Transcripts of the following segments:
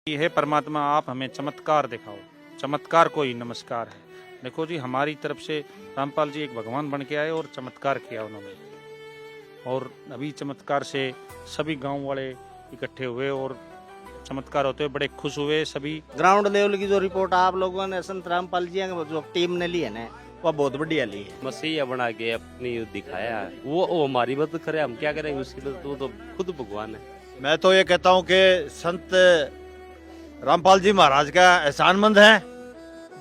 हे परमात्मा, आप हमें चमत्कार दिखाओ, चमत्कार को ही नमस्कार है। देखो जी, हमारी तरफ से रामपाल जी एक भगवान बन के आए और चमत्कार किया उन्होंने। और अभी चमत्कार से सभी गांव वाले इकट्ठे हुए और चमत्कार होते हुए बड़े खुश हुए सभी। ग्राउंड लेवल की जो रिपोर्ट आप लोगों ने संत रामपाल जी की जो टीम ने ली है ना, वो बहुत बढ़िया ली है। मसीहा बना के अपनी दिखाया है, वो हमारी मदद करे, हम क्या करेंगे उसकी मदद, वो तो खुद भगवान है। मैं तो ये कहता हूँ कि संत रामपाल जी महाराज का एहसानमंद है।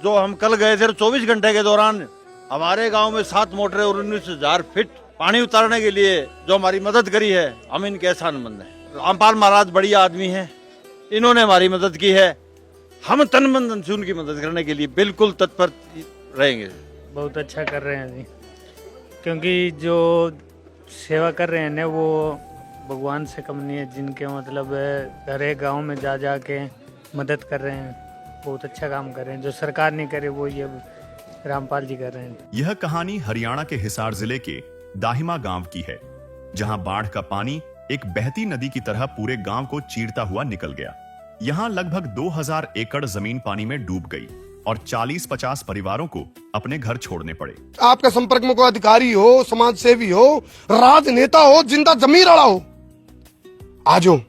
जो हम कल गए थे 24 घंटे के दौरान हमारे गांव में 7 मोटरें और 19,000 फीट पानी उतारने के लिए जो हमारी मदद करी है, हम इनके एहसानमंद हैं। रामपाल महाराज बढ़िया आदमी हैं, इन्होंने हमारी मदद की है। हम तन मन धन से उनकी मदद करने के लिए बिल्कुल तत्पर रहेंगे। बहुत अच्छा कर रहे हैं जी, क्योंकि जो सेवा कर रहे हैं ना वो भगवान से कम नहीं है। जिनके मतलब हर एक गाँव में जा जा के मदद कर रहे हैं, बहुत अच्छा काम कर रहे हैं। जो सरकार नहीं करे वो ये रामपाल जी कर रहे हैं। यह कहानी हरियाणा के हिसार जिले के दाहिमा गांव की है, जहां बाढ़ का पानी एक बहती नदी की तरह पूरे गांव को चीरता हुआ निकल गया। यहां लगभग 2000 एकड़ जमीन पानी में डूब गई और 40-50 परिवारों को अपने घर छोड़ने पड़े। आपके संपर्क में कोई अधिकारी हो, समाज सेवी हो, राजनेता हो, जिंदा जमीर वाला हो, आजो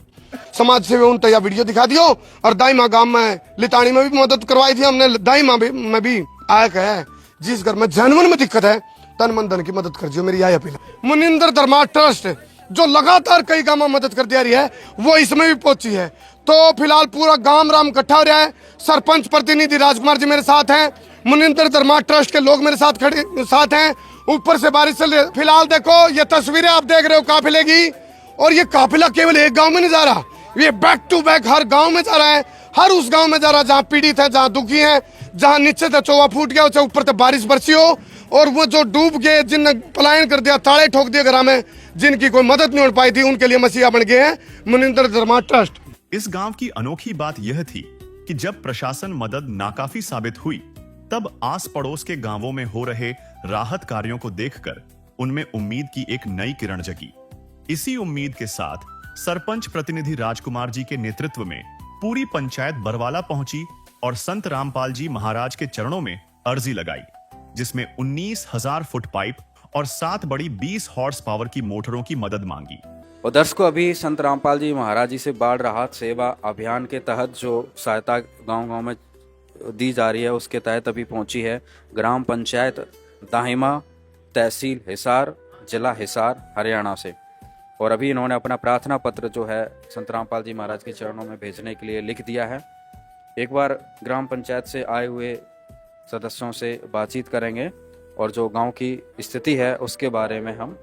समाज सेवी उन तैयार वीडियो दिखा दियो। और दाइमा गांव में लितानी में भी मदद करवाई थी हमने। दाइमा में भी आया है, जिस घर में जन्मन में दिक्कत है, तन मन धन की मदद कर दियो, मेरी यही अपील है। मुनिंदर धर्मा ट्रस्ट जो लगातार कई गांव में मदद कर दिया रही है, वो इसमें भी पहुंची है। तो फिलहाल पूरा गांव राम इकट्ठा हो रहा है। सरपंच प्रतिनिधि राजकुमार जी मेरे साथ हैं, मुनिंदर धर्मा ट्रस्ट के लोग मेरे साथ हैं। ऊपर से बारिश चल रही है। फिलहाल देखो ये तस्वीरें आप देख रहे हो काफिले की, और ये काफिला केवल एक गांव में नहीं जा रहा, ये बैक टू बैक हर गांव में जा रहा है। हर उस गांव में जा रहा है जहां पीड़ित है, जहां दुखी है, जहां नीचे से चौवा फूट गया, चाहे ऊपर से बारिश बरसी हो, और वो जो डूब गए, जिनने पलायन कर दिया, ताले ठोक दिए घर में, जिनकी कोई मदद नहीं हो पाई थी, उनके लिए मसीहा बन गए हैं मुनिंदर धर्मा ट्रस्ट। इस गांव की अनोखी बात यह थी कि जब प्रशासन मदद नाकाफी साबित हुई, तब आस पड़ोस के गांवों में हो रहे राहत कार्यों को देखकर उनमें उम्मीद की एक नई किरण जगी। इसी उम्मीद के साथ सरपंच प्रतिनिधि राजकुमार जी के नेतृत्व में पूरी पंचायत बरवाला पहुंची और संत रामपाल जी महाराज के चरणों में अर्जी लगाई, जिसमें 19,000 फुट पाइप और 7 बड़ी 20 हॉर्स पावर की मोटरों की मदद मांगी। और दर्शकों, अभी संत रामपाल जी महाराज जी से बाढ़ राहत सेवा अभियान के तहत जो सहायता गांव-गांव में दी जा रही है, उसके तहत अभी पहुंची है ग्राम पंचायत दाहिमा, तहसील हिसार, जिला हिसार, हरियाणा से। और अभी इन्होंने अपना प्रार्थना पत्र जो है संत रामपाल जी महाराज के चरणों में भेजने के लिए लिख दिया है। एक बार ग्राम पंचायत से आए हुए सदस्यों से बातचीत करेंगे और जो गांव की स्थिति है उसके बारे में हम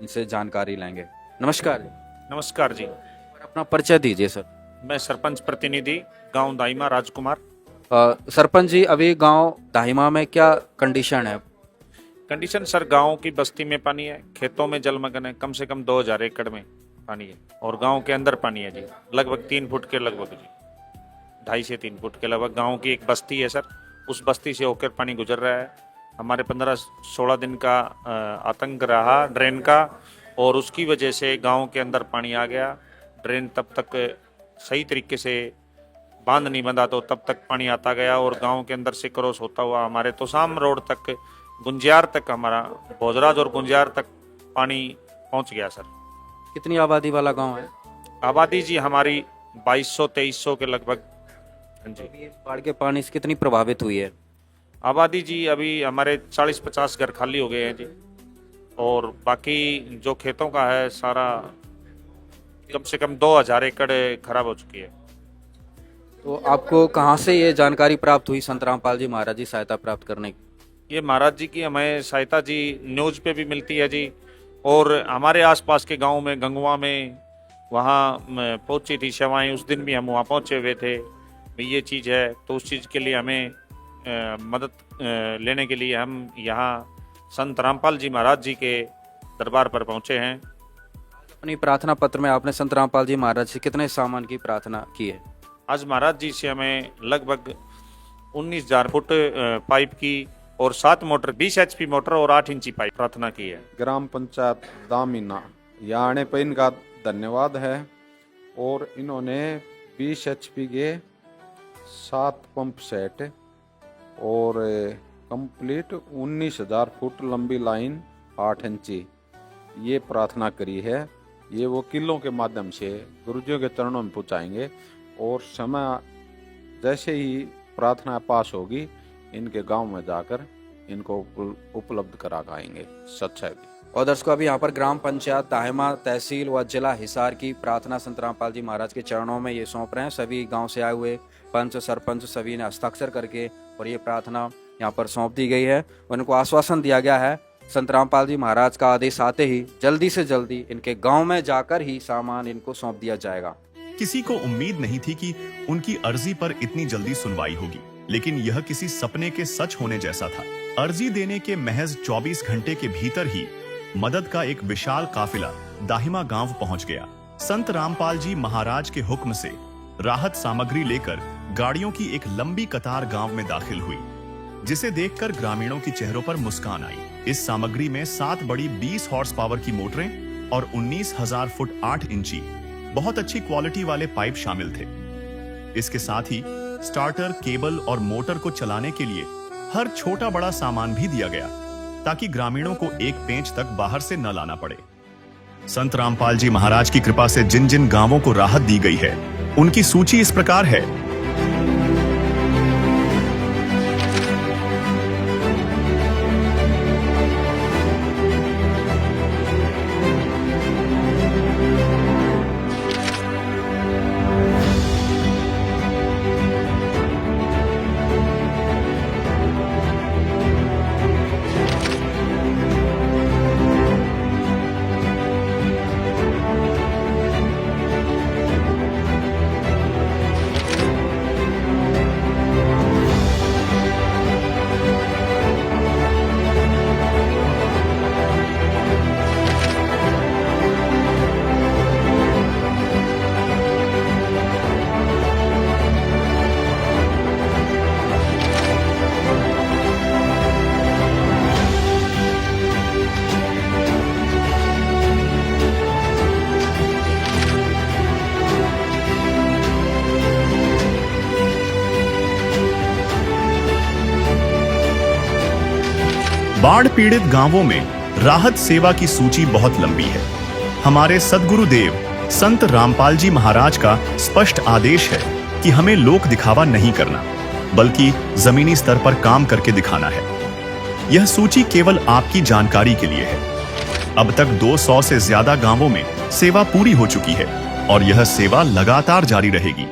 इनसे जानकारी लेंगे। नमस्कार। नमस्कार जी, अपना परिचय दीजिए सर। मैं सरपंच प्रतिनिधि गांव दाइमा राजकुमार। सरपंच जी, अभी गांव दाहिमा में क्या कंडीशन है? कंडीशन सर, गांव की बस्ती में पानी है, खेतों में जलमग्न है, कम से कम 2000 एकड़ में पानी है, और गांव के अंदर पानी है जी, लगभग 3 फुट के लगभग जी, 2.5 से 3 फुट के लगभग। गांव की एक बस्ती है सर, उस बस्ती से होकर पानी गुजर रहा है। हमारे 15-16 दिन का आतंक रहा ड्रेन का, और उसकी वजह से गांव के अंदर पानी आ गया। ड्रेन तब तक सही तरीके से बांध नहीं बंधा, तो तब तक पानी आता गया, और गांव के अंदर से क्रॉस होता हुआ हमारे तोसाम रोड तक, गुंजियार तक, हमारा भोजराज और गुंजियार तक पानी पहुंच गया सर। कितनी आबादी वाला गांव है? आबादी जी हमारी 2200-2300 के लगभग। हाँ जी। बाढ़ के पानी से कितनी प्रभावित हुई है आबादी जी? अभी हमारे 40-50 घर खाली हो गए हैं जी, और बाकी जो खेतों का है सारा कम से कम 2000 एकड़ खराब हो चुकी है। तो आपको कहाँ से ये जानकारी प्राप्त हुई संत रामपाल जी महाराज जी सहायता प्राप्त करने की? ये महाराज जी की हमें सहायता जी न्यूज़ पे भी मिलती है जी, और हमारे आसपास के गांव में गंगवा में वहाँ पहुंची थी सेवाएं, उस दिन भी हम वहाँ पहुंचे हुए थे। ये चीज़ है, तो उस चीज़ के लिए हमें मदद लेने के लिए हम यहाँ संत रामपाल जी महाराज जी के दरबार पर पहुँचे हैं। अपनी प्रार्थना पत्र में आपने संत रामपाल जी महाराज से कितने सामान की प्रार्थना की है? आज महाराज जी से हमें लगभग 19,000 फुट पाइप की और 7 मोटर, 20 HP मोटर और 8 इंची पाइप प्रार्थना की है। ग्राम पंचायत दामिना यहाँ आने पर इनका धन्यवाद है, और इन्होंने 20 HP के 7 पंप सेट और कंप्लीट 19,000 फुट लंबी लाइन 8 इंची ये प्रार्थना करी है। ये वो किलों के माध्यम से गुरुजियों के चरणों में पहुंचाएंगे और समय जैसे ही प्रार्थना पास होगी इनके गांव में जाकर इनको उपलब्ध करा पाएंगे सच्चाई भी। और दर्शकों अभी यहाँ पर ग्राम पंचायत दाहिमा, तहसील व जिला हिसार की प्रार्थना संत रामपाल जी महाराज के चरणों में ये सौंप रहे हैं। सभी गांव से आए हुए पंच, सरपंच सभी ने हस्ताक्षर करके और ये प्रार्थना यहाँ पर सौंप दी गई है। उनको आश्वासन दिया गया है संत रामपाल जी महाराज का आदेश आते ही जल्दी से जल्दी इनके गांव में जाकर ही सामान इनको सौंप दिया जाएगा। किसी को उम्मीद नहीं थी कि उनकी अर्जी पर इतनी जल्दी सुनवाई होगी, लेकिन यह किसी सपने के सच होने जैसा था। अर्जी देने के महज 24 घंटे के भीतर ही मदद का एक विशाल काफिला दाहिमा गांव पहुंच गया। संत रामपाल जी महाराज के हुक्म से राहत सामग्री लेकर गाड़ियों की एक लंबी कतार गांव में दाखिल हुई, जिसे देखकर ग्रामीणों की चेहरों पर मुस्कान आई। इस सामग्री में 7 बड़ी 20 हॉर्स पावर की मोटरें और 19,000 फुट 8 इंची बहुत अच्छी क्वालिटी वाले पाइप शामिल थे। इसके साथ ही स्टार्टर, केबल और मोटर को चलाने के लिए हर छोटा बड़ा सामान भी दिया गया, ताकि ग्रामीणों को एक पेंच तक बाहर से न लाना पड़े। संत रामपाल जी महाराज की कृपा से जिन जिन गांवों को राहत दी गई है, उनकी सूची इस प्रकार है। बाढ़ पीड़ित गांवों में राहत सेवा की सूची बहुत लंबी है। हमारे सद्गुरुदेव संत रामपाल जी महाराज का स्पष्ट आदेश है कि हमें लोक दिखावा नहीं करना, बल्कि जमीनी स्तर पर काम करके दिखाना है। यह सूची केवल आपकी जानकारी के लिए है। अब तक 200 से ज्यादा गांवों में सेवा पूरी हो चुकी है और यह सेवा लगातार जारी रहेगी।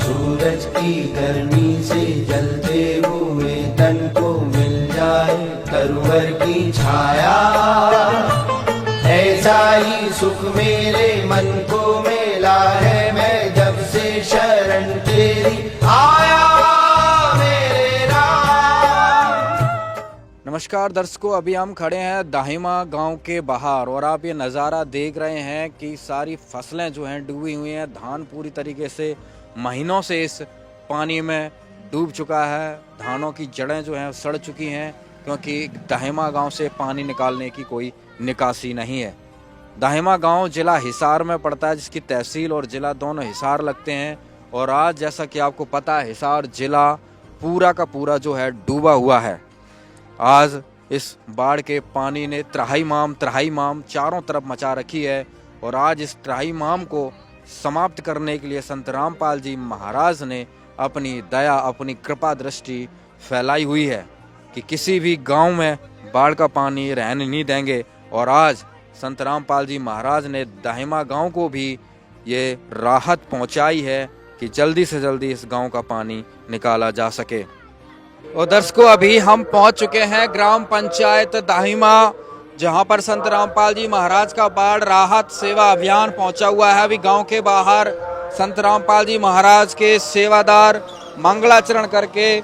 सूरज की गर्मी से जलते हुए तन को मिल जाए तरुवर की छाया, ऐसा ही सुख मेरे मन को मिला है मैं जब से शरण तेरी आया मेरे राम। नमस्कार दर्शकों, अभी हम खड़े हैं दाहिमा गांव के बाहर और आप ये नज़ारा देख रहे हैं कि सारी फसलें जो हैं डूबी हुई हैं। धान पूरी तरीके से महीनों से इस पानी में डूब चुका है। धानों की जड़ें जो हैं सड़ चुकी हैं, क्योंकि दाहिमा गांव से पानी निकालने की कोई निकासी नहीं है। दाहिमा गांव जिला हिसार में पड़ता है, जिसकी तहसील और जिला दोनों हिसार लगते हैं। और आज जैसा कि आपको पता है, हिसार जिला पूरा का पूरा जो है डूबा हुआ है। आज इस बाढ़ के पानी ने त्राही माम चारों तरफ मचा रखी है। और आज इस त्राही माम को समाप्त करने के लिए संत रामपाल जी महाराज ने अपनी दया, अपनी कृपा दृष्टि फैलाई हुई है कि किसी भी गांव में बाढ़ का पानी रहने नहीं देंगे। और आज संत रामपाल जी महाराज ने दाहिमा गांव को भी ये राहत पहुंचाई है कि जल्दी से जल्दी इस गांव का पानी निकाला जा सके। और दर्शकों, अभी हम पहुंच चुके हैं ग्राम पंचायत दाहिमा, जहां पर संत रामपाल जी महाराज का बाढ़ राहत सेवा अभियान पहुंचा हुआ है। अभी गांव के बाहर संत रामपाल जी महाराज के सेवादार मंगलाचरण करके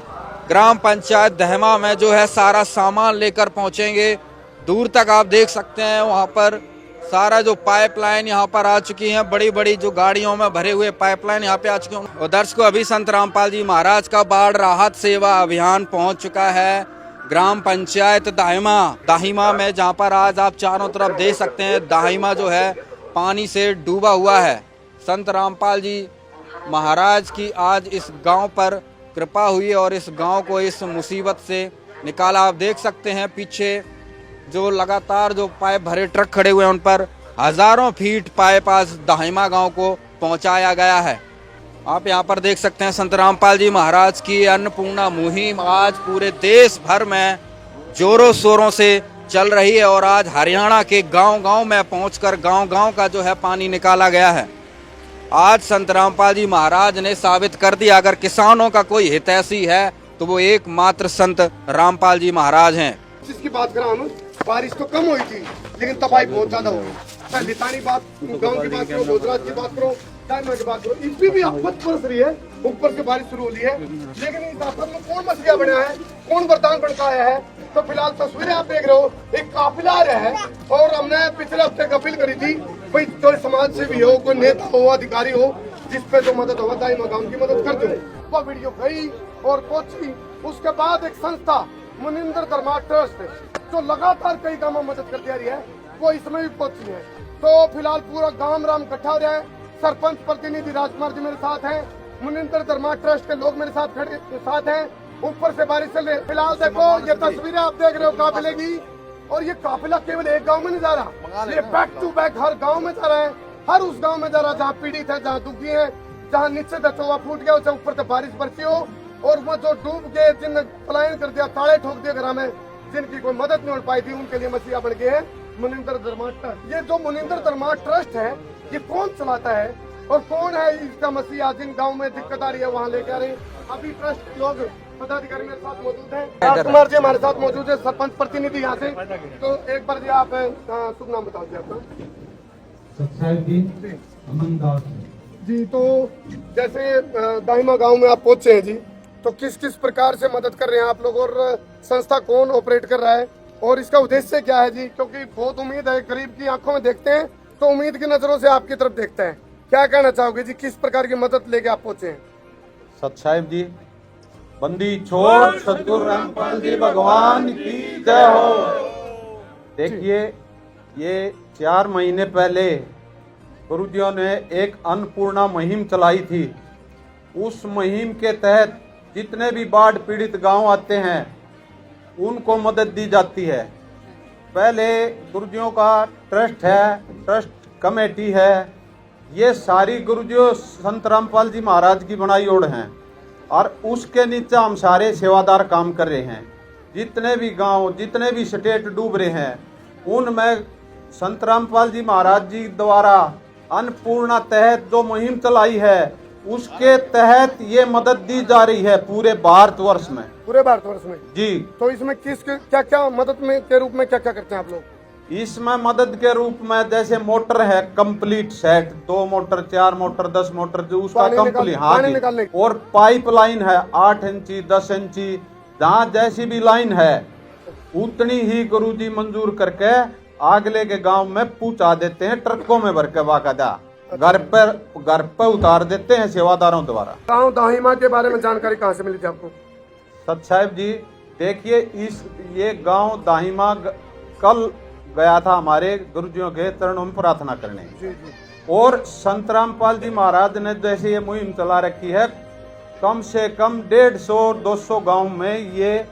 ग्राम पंचायत दाहिमा में जो है सारा सामान लेकर पहुंचेंगे। दूर तक आप देख सकते हैं वहां पर सारा जो पाइपलाइन यहाँ पर आ चुकी है, बड़ी बड़ी जो गाड़ियों में भरे हुए पाइपलाइन यहाँ पे आ चुके हैं। और दर्शकों, अभी संत रामपाल जी महाराज का बाढ़ राहत सेवा अभियान पहुंच चुका है ग्राम पंचायत दाहिमा में, जहां पर आज आप चारों तरफ देख सकते हैं दाहिमा जो है पानी से डूबा हुआ है। संत रामपाल जी महाराज की आज इस गांव पर कृपा हुई और इस गांव को इस मुसीबत से निकाला। आप देख सकते हैं पीछे जो लगातार जो पाइप भरे ट्रक खड़े हुए हैं उन पर हजारों फीट पाइप आज दाहिमा गांव को पहुंचाया गया है। आप यहां पर देख सकते हैं संत रामपाल जी महाराज की अन्नपूर्णा मुहिम आज पूरे देश भर में जोरों शोरों से चल रही है और आज हरियाणा के गांव-गांव में पहुंचकर गांव-गांव का जो है पानी निकाला गया है। आज संत रामपाल जी महाराज ने साबित कर दिया अगर किसानों का कोई हितैषी है तो वो एकमात्र संत रामपाल जी महाराज हैं। जिसकी बात करा हम, बारिश तो कम हुई थी लेकिन तबाही बहुत ज्यादा हो गई। लितानी बात, गांव की बात करो, भोजराज की बात करो, दाइमा की बात करो, इसमें भी आफत बरस रही है। ऊपर से बारिश शुरू हो रही है लेकिन इस आफत में कौन मछलियां बना है, कौन वरदान बनता आया है। तो फिलहाल तस्वीरें आप देख रहे हो, एक काफिला आ रहा है और हमने पिछले हफ्ते एक अपील करी थी भाई कोई समाज सेवी हो, कोई नेता हो, अधिकारी हो, जिस पे जो मदद होगा दाइमा गांव की मदद कर दो। वो वीडियो गई और पहुंची। उसके बाद एक संस्था मुनिंदर धर्मा ट्रस्ट जो लगातार कई गांवों में मदद करती आ रही है वो इसमें भी पहुंची है। तो फिलहाल पूरा गांव राम इकट्ठा हो रहा है। सरपंच प्रतिनिधि राजकुमार जी मेरे साथ हैं, मुनिंदर धर्मा ट्रस्ट के लोग मेरे साथ हैं। ऊपर से बारिश चल रही है। फिलहाल देखो ये तस्वीरें आप देख रहे हो काफिले की, और ये काफिला केवल एक गांव में नहीं जा रहा, ये बैक टू बैक हर गांव में जा रहा है। हर उस गांव में जा रहा है जहाँ पीड़ित है, जहाँ दुखी है, जहाँ नीचे से चौवा फूट गया, उसे ऊपर से बारिश बरसी हो और वो जो डूब गए, जिन पलायन कर दिया, ताले ठोक दिए घर में, जिनकी कोई मदद नहीं हो पाई थी, उनके लिए मसीहा बन गए है मुनिंदर धर्मा ट्रस्ट। ये जो मुनिंदर धर्मा ट्रस्ट है ये कौन चलाता है और कौन है इसका मसीहा, जिन गाँव में दिक्कत आ रही है वहाँ लेके आ रहे हैं। अभी ट्रस्ट लोग पदाधिकारी मेरे साथ मौजूद हैं, राजकुमार जी हमारे साथ मौजूद है, सरपंच प्रतिनिधि यहाँ से। तो एक बार जी आप शुभ नाम बताओ जी आपका। जी, तो जैसे दाहिमा गांव में आप पहुंचे हैं जी, तो किस किस प्रकार से मदद कर रहे हैं आप लोग और संस्था कौन ऑपरेट कर रहा है और इसका उद्देश्य क्या है जी? क्योंकि बहुत उम्मीद है, गरीब की आंखों में देखते हैं तो उम्मीद की नजरों से आपकी तरफ देखते हैं। क्या कहना चाहोगे जी, किस प्रकार की मदद लेके आप पहुंचे हैं? सत साहिब जी, बंदी छोड़ सतगुरु रामपाल जी भगवान की जय हो। देखिए, ये 4 महीने पहले गुरुजियों ने एक अन्नपूर्णा मुहिम चलाई थी। उस मुहिम के तहत जितने भी बाढ़ पीड़ित गांव आते हैं उनको मदद दी जाती है। पहले गुरुजियों का ट्रस्ट है, ट्रस्ट कमेटी है, ये सारी गुरुजियों संत रामपाल जी महाराज की बनाई ओर हैं और उसके नीचे हम सारे सेवादार काम कर रहे हैं। जितने भी गांव, जितने भी स्टेट डूब रहे हैं उनमें संत रामपाल जी महाराज जी द्वारा अन्नपूर्णा तहत जो मुहिम चलाई है उसके तहत ये मदद दी जा रही है पूरे भारतवर्ष में। पूरे भारतवर्ष में जी। तो इसमें किस क्या क्या मदद में के रूप में क्या क्या करते हैं आप लोग? इसमें मदद के रूप में जैसे मोटर है complete set, 2 motor, 4 motor, 10 motor, जो उसका कंप्लीट, हाँ जी। और पाइप लाइन है 8 इंची, 10 इंची, जहाँ जैसी भी लाइन है उतनी ही गुरुजी मंजूर करके आगले के गांव में पहुंचा देते हैं, ट्रकों में भर के बाकायदा घर पर उतार देते हैं सेवादारों द्वारा। गांव दाहिमा के बारे में जानकारी कहाँ से मिली थी आपको? सत साहिब जी, देखिए ये गांव दाहिमा कल गया था हमारे गुरुजियों के चरणों में प्रार्थना करने। जी जी। और संत रामपाल जी महाराज ने जैसे ये मुहिम चला रखी है, कम से कम 150-200 गांव में ये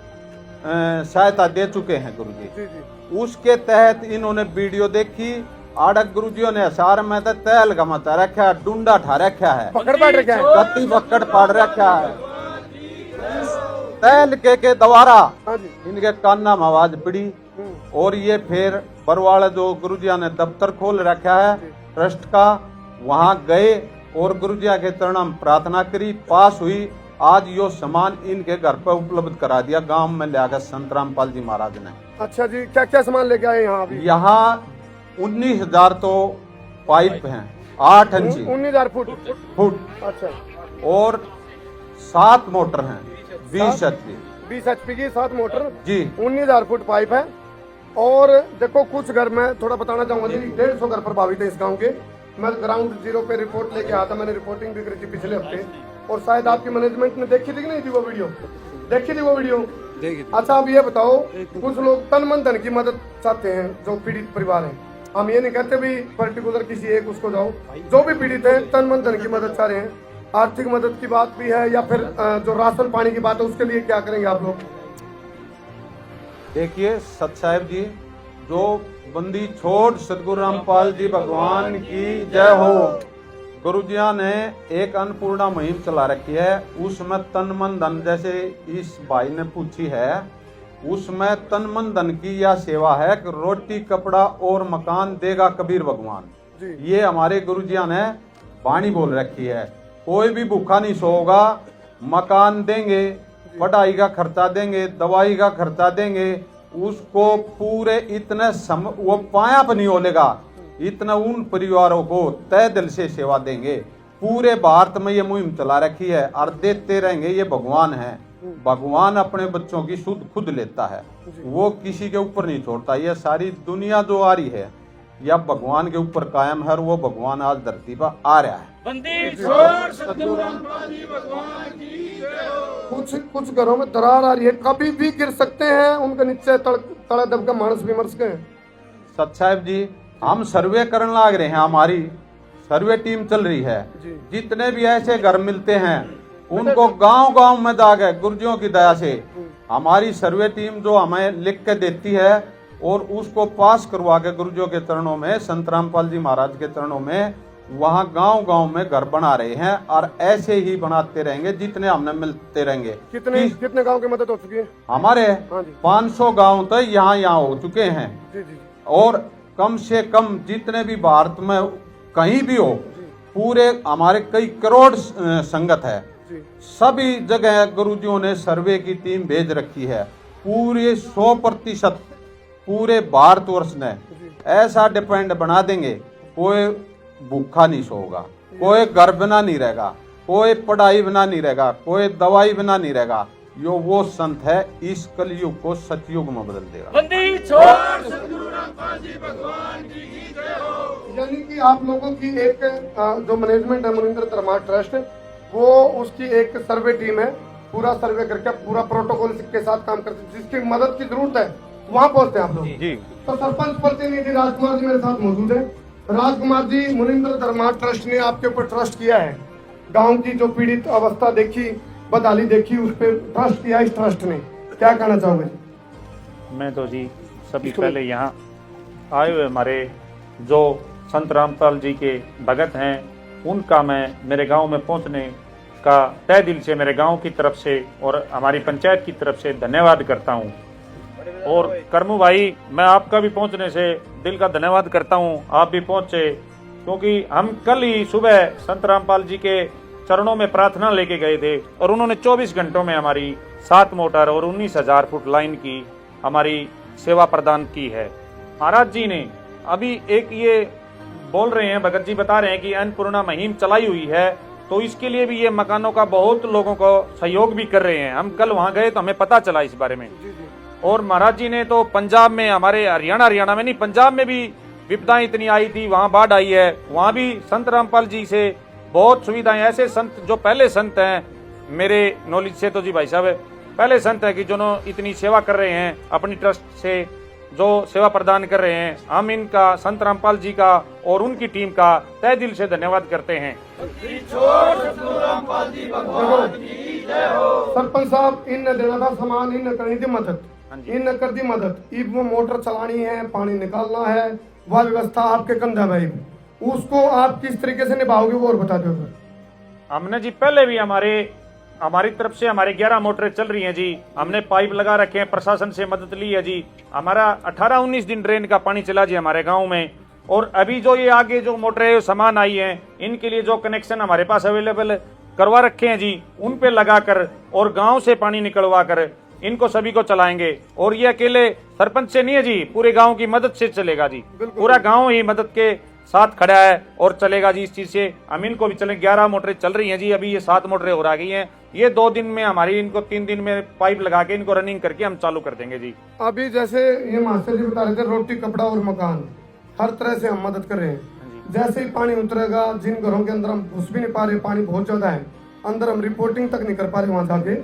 सहायता दे चुके हैं गुरुजी। जी जी। उसके तहत इन्होंने वीडियो देखी, आड़क गुरुजियों ने सार में तो तैल का मचा रखा है, डूंडा ठा रखा है, पकड़ पाड़ रखा है, गति पकड़ पाड़ रखा है, तैल के द्वारा इनके कान्ना में आवाज पड़ी। और ये फिर बरवाड़ा जो गुरुजिया ने दफ्तर खोल रखा है ट्रस्ट का, वहां गए और गुरुजिया के चरणों में प्रार्थना करी, पास हुई। आज यो सामान इनके घर पर उपलब्ध करा दिया गांव में लाकर संत रामपाल जी महाराज ने। अच्छा जी, क्या क्या सामान लेके आए यहाँ अभी? यहाँ 19,000 तो पाइप हैं, 8 इंची, 19,000 फुट। अच्छा। और 7 मोटर हैं, 20 HP की 7 मोटर जी, 19,000 फुट पाइप है। और देखो कुछ घर में थोड़ा बताना चाहूंगा जी, 150 घर प्रभावित है इस गांव के। मैं ग्राउंड जीरो पे रिपोर्ट लेके आया था, मैंने रिपोर्टिंग भी करी थी पिछले हफ्ते, और शायद आपकी मैनेजमेंट ने देखी थी कि नहीं थी वो वीडियो? देखी थी वो वीडियो? अच्छा, अब ये बताओ, कुछ लोग तन मन धन की मदद चाहते हैं जो पीड़ित परिवार है, हम ये नहीं कहते भी पर्टिकुलर किसी एक उसको जाओ, जो भी पीड़ित है तन मन धन की मदद चाह रहे हैं, आर्थिक मदद की बात भी है या फिर जो राशन पानी की बात है उसके लिए क्या करेंगे आप लोग? देखिए सत साहेब जी, जो बंदी छोड़ सतगुरु रामपाल जी भगवान की जय हो। गुरुजिया ने एक अन्नपूर्णा मुहिम चला रखी है, उसमें तन मन धन, जैसे इस भाई ने पूछी है, उसमें तन मन धन की यह सेवा है कि रोटी कपड़ा और मकान देगा कबीर भगवान। ये हमारे गुरुजिया ने वाणी बोल रखी है। कोई भी भूखा नहीं सोएगा, मकान देंगे, पढ़ाई का खर्चा देंगे, दवाई का खर्चा देंगे, उसको पूरे इतने वो पाया पर नहीं होलेगा, इतना उन परिवारों को तय दिल से सेवा देंगे। पूरे भारत में ये मुहिम चला रखी है और देते रहेंगे। ये भगवान है, भगवान अपने बच्चों की सुध खुद लेता है, वो किसी के ऊपर नहीं छोड़ता। ये सारी दुनिया जो आ रही है या भगवान के ऊपर कायम है, और वो भगवान आज धरती पर आ रहा है। कुछ घरों में दरार आ रही है, कभी भी गिर सकते हैं, उनका नीचे तड़ा दब का मानस भी मर सके। सत साहेब जी, हम सर्वे करने लाग रहे हैं, हमारी सर्वे टीम चल रही है। जितने भी ऐसे घर मिलते हैं उनको गांव-गांव में जाके गुरुजियों की दया से हमारी सर्वे टीम जो हमें लिख के देती है और उसको पास करवा के गुरुजियों के चरणों में, संत रामपाल जी महाराज के चरणों में, वहाँ गांव-गांव में घर बना रहे हैं और ऐसे ही बनाते रहेंगे जितने हमने मिलते रहेंगे। कितने गांव की मदद हो चुकी है? हमारे 500 गांव तो यहाँ हो चुके हैं। और कम से कम जितने भी भारत में कहीं भी हो, पूरे हमारे कई करोड़ संगत है, सभी जगह गुरुजियों ने सर्वे की टीम भेज रखी है। पूरे 100% पूरे भारतवर्ष ने ऐसा डिपेंड बना देंगे, कोई भूखा नहीं सोएगा, कोई घर बिना नहीं रहेगा, कोई पढ़ाई बिना नहीं रहेगा, कोई दवाई बिना नहीं रहेगा। यो वो संत है, इस कलयुग को सतयुग में बदल देगा। यानी कि आप लोगों की एक जो मैनेजमेंट है मुनिंद्र धर्मा ट्रस्ट, वो उसकी एक सर्वे टीम है, पूरा सर्वे करके पूरा प्रोटोकॉल के साथ काम करते हैं। जिसकी मदद की जरूरत है वहाँ पहुँचते हैं आप लोग जी। तो सरपंच प्रतिनिधि राजकुमार जी मेरे साथ मौजूद है। राजकुमार जी, मुनिंद्र धर्मा ट्रस्ट ने आपके ऊपर ट्रस्ट किया है, गांव की जो पीड़ित अवस्था देखी, बदहाली देखी, उस पर ट्रस्ट किया इस ट्रस्ट ने, क्या कहना चाहोगे? मैं तो जी सभी पहले यहाँ आए हुए हमारे जो संत रामपाल जी के भगत हैं, उनका मैं मेरे गांव में पहुंचने का तय दिल से मेरे गांव की तरफ से और हमारी पंचायत की तरफ से धन्यवाद करता हूं। और करमू भाई, मैं आपका भी पहुंचने से दिल का धन्यवाद करता हूं, आप भी पहुंचे, क्योंकि हम कल ही सुबह संत रामपाल जी के चरणों में प्रार्थना लेके गए थे और उन्होंने 24 घंटों में हमारी 7 मोटर और 19,000 फुट लाइन की हमारी सेवा प्रदान की है। महाराज जी ने अभी एक ये बोल रहे हैं, भगत जी बता रहे हैं कि अन्नपूर्णा मुहिम चलाई हुई है, तो इसके लिए भी ये मकानों का बहुत लोगों को सहयोग भी कर रहे हैं। हम कल वहाँ गए तो हमें पता चला इस बारे में। और महाराज जी ने तो पंजाब में, हमारे हरियाणा में नहीं, पंजाब में भी विपदाएं इतनी आई थी, वहाँ बाढ़ आई है, वहाँ भी संत रामपाल जी से बहुत सुविधाएं, ऐसे संत जो पहले संत हैं मेरे नॉलेज से तो जी भाई साहब पहले संत हैं कि जो इतनी सेवा कर रहे हैं, अपनी ट्रस्ट से जो सेवा प्रदान कर रहे हैं, हम इनका, संत रामपाल जी का और उनकी टीम का तहे दिल से धन्यवाद करते हैं। सरपंच साहब, इन देना था सामान, इन करनी थी मदद, इन कर दी मदद, इब वो मोटर चलानी है, पानी निकालना है, वह व्यवस्था आपके कंधा भाई, उसको आप किस तरीके से निभाओगे वो और बता दो। हमने जी पहले भी हमारी तरफ से हमारी 11 मोटरें चल रही हैं जी, हमने पाइप लगा रखे हैं, प्रशासन से मदद ली है जी। हमारा 18-19 दिन ड्रेन का पानी चला जी हमारे गांव में। और अभी जो ये आगे जो मोटरें सामान आई हैं, इनके लिए जो कनेक्शन हमारे पास अवेलेबल करवा रखे हैं जी, उन पे लगाकर और गांव से पानी निकलवा कर इनको सभी को चलाएंगे। और ये अकेले सरपंच से नहीं है जी, पूरे गाँव की मदद से चलेगा जी, पूरा गाँव ही मदद के साथ खड़ा है और चलेगा जी। इस चीज से हम इनको भी चले। 11 मोटरें चल रही हैं जी, अभी ये 7 मोटरें और आ गई हैं। ये 2 दिन में हमारी, इनको 3 दिन में पाइप लगा के इनको रनिंग करके हम चालू कर देंगे जी। अभी जैसे ये मास्टर जी बता रहे थे, रोटी कपड़ा और मकान हर तरह से हम मदद कर रहे हैं। जैसे ही पानी उतरेगा, जिन घरों के अंदर हम घुस भी नहीं पा रहे, पानी बहुत ज्यादा है अंदर, हम रिपोर्टिंग तक नहीं कर पा रहे वहां जाके,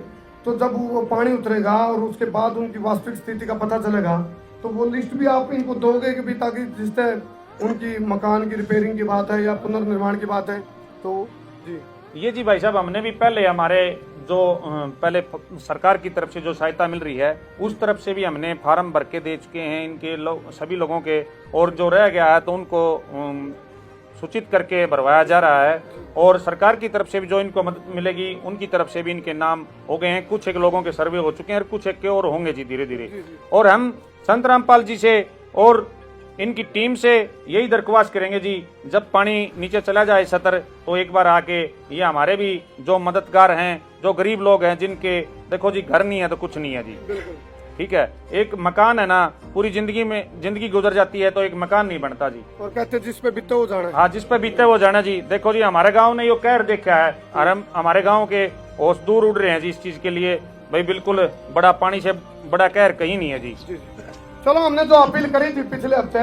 तो जब वो पानी उतरेगा और उसके बाद उनकी वास्तविक स्थिति का पता चलेगा, तो वो लिस्ट भी आप इनको दोगे कि भी, ताकि जिससे उनकी मकान की रिपेयरिंग की बात है या पुनर्निर्माण की बात है तो जी ये जी भाई साहब, हमने भी पहले हमारे जो पहले सरकार की तरफ से जो सहायता मिल रही है उस तरफ से भी हमने फार्म भर के दे चुके हैं इनके सभी लोगों के, और जो रह गया है तो उनको सूचित करके भरवाया जा रहा है। और सरकार की तरफ से भी जो इनको मदद मिलेगी उनकी तरफ से भी इनके नाम हो गए हैं, कुछ एक लोगों के सर्वे हो चुके हैं और कुछ एक के और होंगे जी धीरे धीरे। और हम संत रामपाल जी से और इनकी टीम से यही दरख्वास्त करेंगे जी, जब पानी नीचे चला जाए सतर तो एक बार आके ये हमारे भी जो मददगार हैं, जो गरीब लोग हैं जिनके देखो जी घर नहीं है तो कुछ नहीं है जी, ठीक है, एक मकान है ना, पूरी जिंदगी गुजर जाती है तो एक मकान नहीं बनता जी। और कहते जिस पे बीते वो जाना। हाँ, जिस पे बीते वो जाना जी। देखो जी हमारे गांव ने ये कहर देखा है और हम हमारे गांव के होश दूर उड़ रहे हैं जी इस चीज के लिए, भाई बिल्कुल बड़ा पानी से बड़ा कहर कहीं नहीं है जी। चलो, हमने जो अपील करी थी पिछले हफ्ते,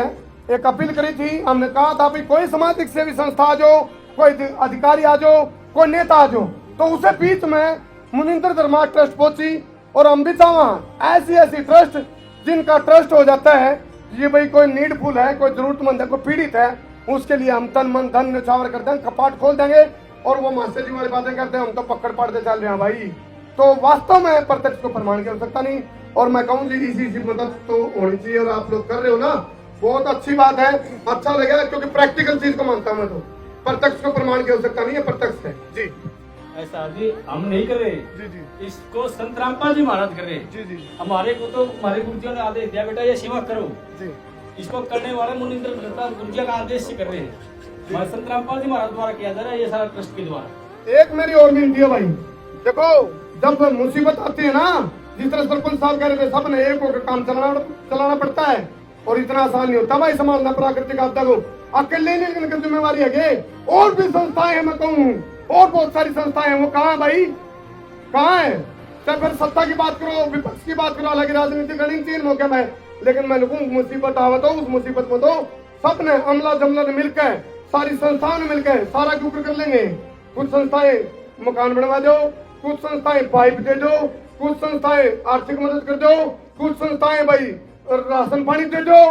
एक अपील करी थी, हमने कहा था भाई कोई सामाजिक सेवी संस्था आ जाओ, कोई अधिकारी आ जाओ, कोई नेता आ जाओ, तो उसे बीच में मुनिंदर धर्मा ट्रस्ट पहुंची और हम भी चाहवा ऐसी ट्रस्ट जिनका ट्रस्ट हो जाता है ये भाई कोई नीडफुल है, कोई जरूरतमंद है, कोई पीड़ित है, उसके लिए हम तन मन धन न्यौछावर कर देंगे, कपाट खोल देंगे और वो मास्टर जी वाली बातें करते हैं, हम तो पकड़ पड़ते चल रहे हैं भाई। तो वास्तव में प्रत्यक्ष को प्रमाण की आवश्यकता नहीं, और मैं कहूँ जी इसी मदद तो होनी चाहिए और आप लोग कर रहे हो ना, बहुत अच्छी बात है, अच्छा लगेगा क्योंकि प्रैक्टिकल चीज को मानता हूँ मैं, तो प्रत्यक्ष को प्रमाण की आवश्यकता नहीं है, प्रत्यक्ष है जी। ऐसा जी हम नहीं कर रहे जी जी, इसको संत रामपाल जी महाराज कर रहे जी जी, हमारे को तो हमारे गुरुजियों ने आदेश दिया बेटा ये सेवा करो जी, इसको करने वाले मुनिंदर गुरुजिया का आदेश से कर रहे हैं, हमारे संत रामपाल जी महाराज द्वारा किया जा रहा है ये सारा ट्रस्ट के द्वारा। एक मेरी और विनती है भाई, देखो जब मुसीबत आती है ना, जिस तरह सरपंच साहब कह रहे थे, सबने एक होकर काम चलाना पड़ता है और इतना आसान नहीं होता भाई संभालना प्राकृतिक आपदा को, अकेले नहीं लेकिन जिम्मेवारी है। और भी संस्थाएं हैं, मैं कहूँ और बहुत सारी संस्थाएं हैं, वो कहाँ है भाई, कहाँ है? चाहे फिर सत्ता की बात करो, विपक्ष की बात करो, हालांकि राजनीति करनी चाहिए मौके में, लेकिन मैं कहूँ मुसीबत आवा तो उस मुसीबत में तो सबने अमला जमला ने मिलकर, सारी संस्थाओं ने मिलकर सारा के ऊपर कर लेंगे। कुछ संस्थाएं मकान बनवा दो, कुछ संस्थाएं पाइप दे दो, कुछ संस्थाएं आर्थिक मदद कर दो, कुछ संस्थाएं भाई राशन पानी दे दो।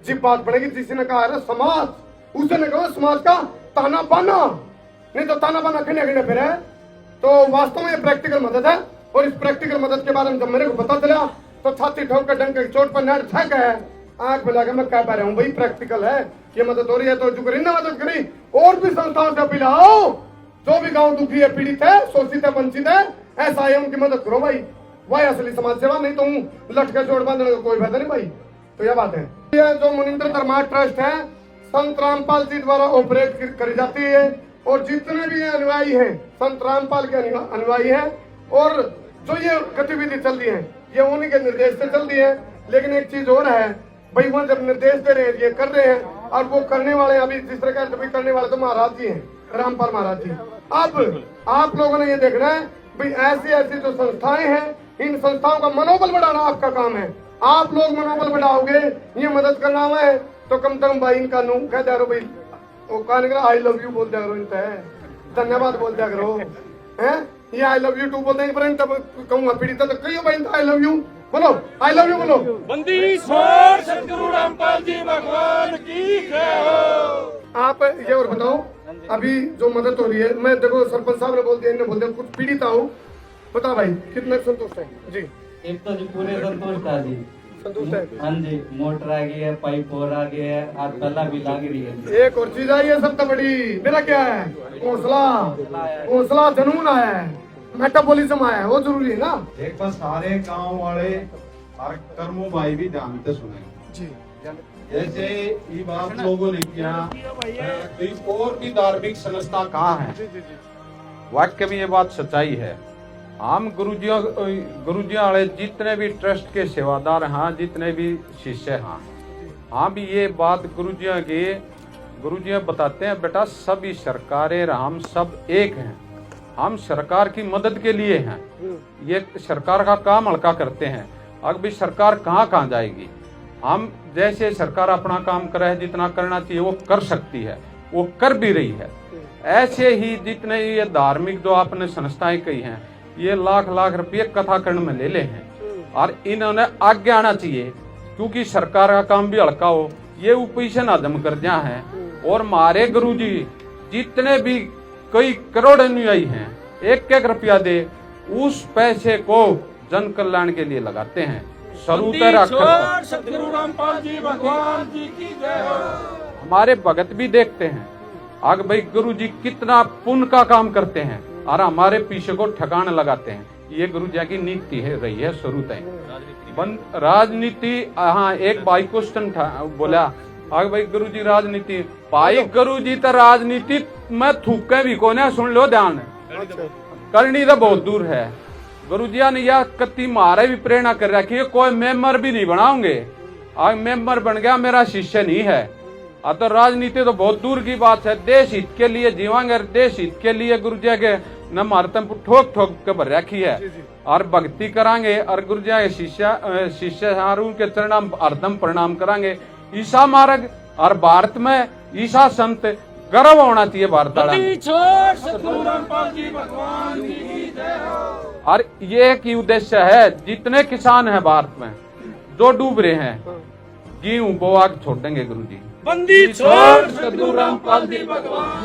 जी बात बढ़ेगी, जिसने कहा है समाज, उसने कहा समाज का ताना बाना, नहीं तो ताना बाना खिने फिर है। तो वास्तव में ये प्रैक्टिकल मदद है, और इस प्रैक्टिकल मदद के बारे में जब मेरे को पता चला तो छाती ठोक कर डंक चोट पर नेट फेंक है, आंख मिला के मैं कह पा रहा हूँ भाई प्रैक्टिकल है, ये मदद हो रही है तो जो करी ना मदद करी। और भी संस्थाओं से अपील आओ, जो भी गांव दुखी है, पीड़ित है, शोषित है, वंचित है, ऐसा है उनकी मदद करो भाई, वही असली समाज सेवा, नहीं तो लटके चोट बांधने का कोई फायदा नहीं भाई। तो यह बात है, यह जो मुनिंदर धर्मा ट्रस्ट है संत रामपाल जी द्वारा ऑपरेट करी जाती है, और जितने भी अनुयायी हैं संत रामपाल के अनुयायी हैं, और जो ये गतिविधि चल रही है ये उन्हीं के निर्देश से चल रही है। लेकिन एक चीज और है भाई, वो जब निर्देश दे रहे हैं, ये कर रहे हैं, और वो करने वाले अभी जिस तरह का करने वाले तो महाराज जी हैं, रामपाल महाराज जी। अब आप लोगों ने ये देखना है भाई ऐसी ऐसी जो संस्थाएं हैं, इन संस्थाओं का मनोबल बढ़ाना आपका काम है। आप लोग मनोबल बढ़ाओगे, ये मदद करना है तो कम से कम भाई इनका नू कह दिया करो भाई, वो कहने आई लव यू बोल दिया करो, इनका है धन्यवाद बोल दिया करो, हैं ये आई लव यू टू बोल देंगे, पर तब कहूँगा पीड़ित तो कहियो भाई आई लव यू बोलो, आई लव यू बोलो। बंदी छोड़ सतगुरु रामपाल जी भगवान की जय हो। आप ये और बताओ, अभी जो मदद हो रही है, मैं देखो सरपंच साहब ने बोल दिया, इन्हें बोल दिया, कुछ पीड़ित आओ, बता भाई कितने संतुष्ट है जी? एक तो जी पूरे संतुष्ट है जी, संतुष्ट है। हाँ जी, मोटर आ गई है, पाइप और आ गया है, और तला भी लग रही है। एक और चीज आई है सबसे बड़ी, मेरा क्या है, हौसला जनून आया है, मेटाबॉलिज्म आया है, वो जरूरी है ना। एक बार सारे गांव वाले और कर्मो भाई भी ध्यान से सुने जी। जैसे ये बात लोगों ने किया, और भी धार्मिक संस्था कहाँ है, वाक्य में ये बात सच्चाई है। हम गुरुजियों वाले जितने भी ट्रस्ट के सेवादार हैं, जितने भी शिष्य हैं, हाँ भी ये बात गुरुजियों बताते हैं, बेटा सभी सरकारें हम सब एक हैं, हम सरकार की मदद के लिए हैं, ये सरकार का काम हल्का करते हैं। अब भी सरकार कहाँ जाएगी, हम जैसे सरकार अपना काम करे है, जितना करना चाहिए वो कर सकती है, वो कर भी रही है। ऐसे ही जितने ये धार्मिक जो आपने संस्थाएं कही हैं, ये लाख लाख रुपये कथाकरण में ले हैं, और इन्होंने आगे आना चाहिए, क्योंकि सरकार का काम भी हल्का हो, ये उपेशन हजम कर दिया है। और हमारे गुरुजी जितने भी कई करोड़ अनुयायी हैं, 1-1 रुपया दे उस पैसे को जन कल्याण के लिए लगाते हैं। सरूते रखकर सतगुरु रामपाल जी भगवान जी की जय हो। हमारे भगत भी देखते हैं आगे भाई गुरुजी कितना पुण्य का काम करते हैं और हमारे पीछे को ठिकाना लगाते हैं। ये गुरुजी की नीति है रही है शुरू तक। राजनीति, हाँ एक भाई क्वेश्चन था बोला आगे भाई गुरुजी राजनीति, भाई गुरुजी तो राजनीति में थूके भी को ना सुन लो ध्यान करनी तो बहुत दूर है। गुरुजिया ने यह कति मारे भी प्रेरणा कर रखी है, कोई मेंबर भी नहीं बनाओगे। आज मेंबर बन गया मेरा शिष्य नहीं है। तो राजनीति तो बहुत दूर की बात है। देश हित के लिए जीवांगे, देश हित के लिए गुरुजिया के न मारतम ठोक ठोक के भर रखी है और भक्ति करांगे और गुरुजिया के शिष्य के चरण हरदम प्रणाम करांगे। ईसा मार्ग और भारत में ईसा संत गर्व होना चाहिए भारत और ये एक ही उद्देश्य है। जितने किसान हैं भारत में जो डूब रहे हैं गेहूं बोआ छोड़ेंगे गुरुजी, बंदी छोड़ सतगुरु रामपाल जी भगवान।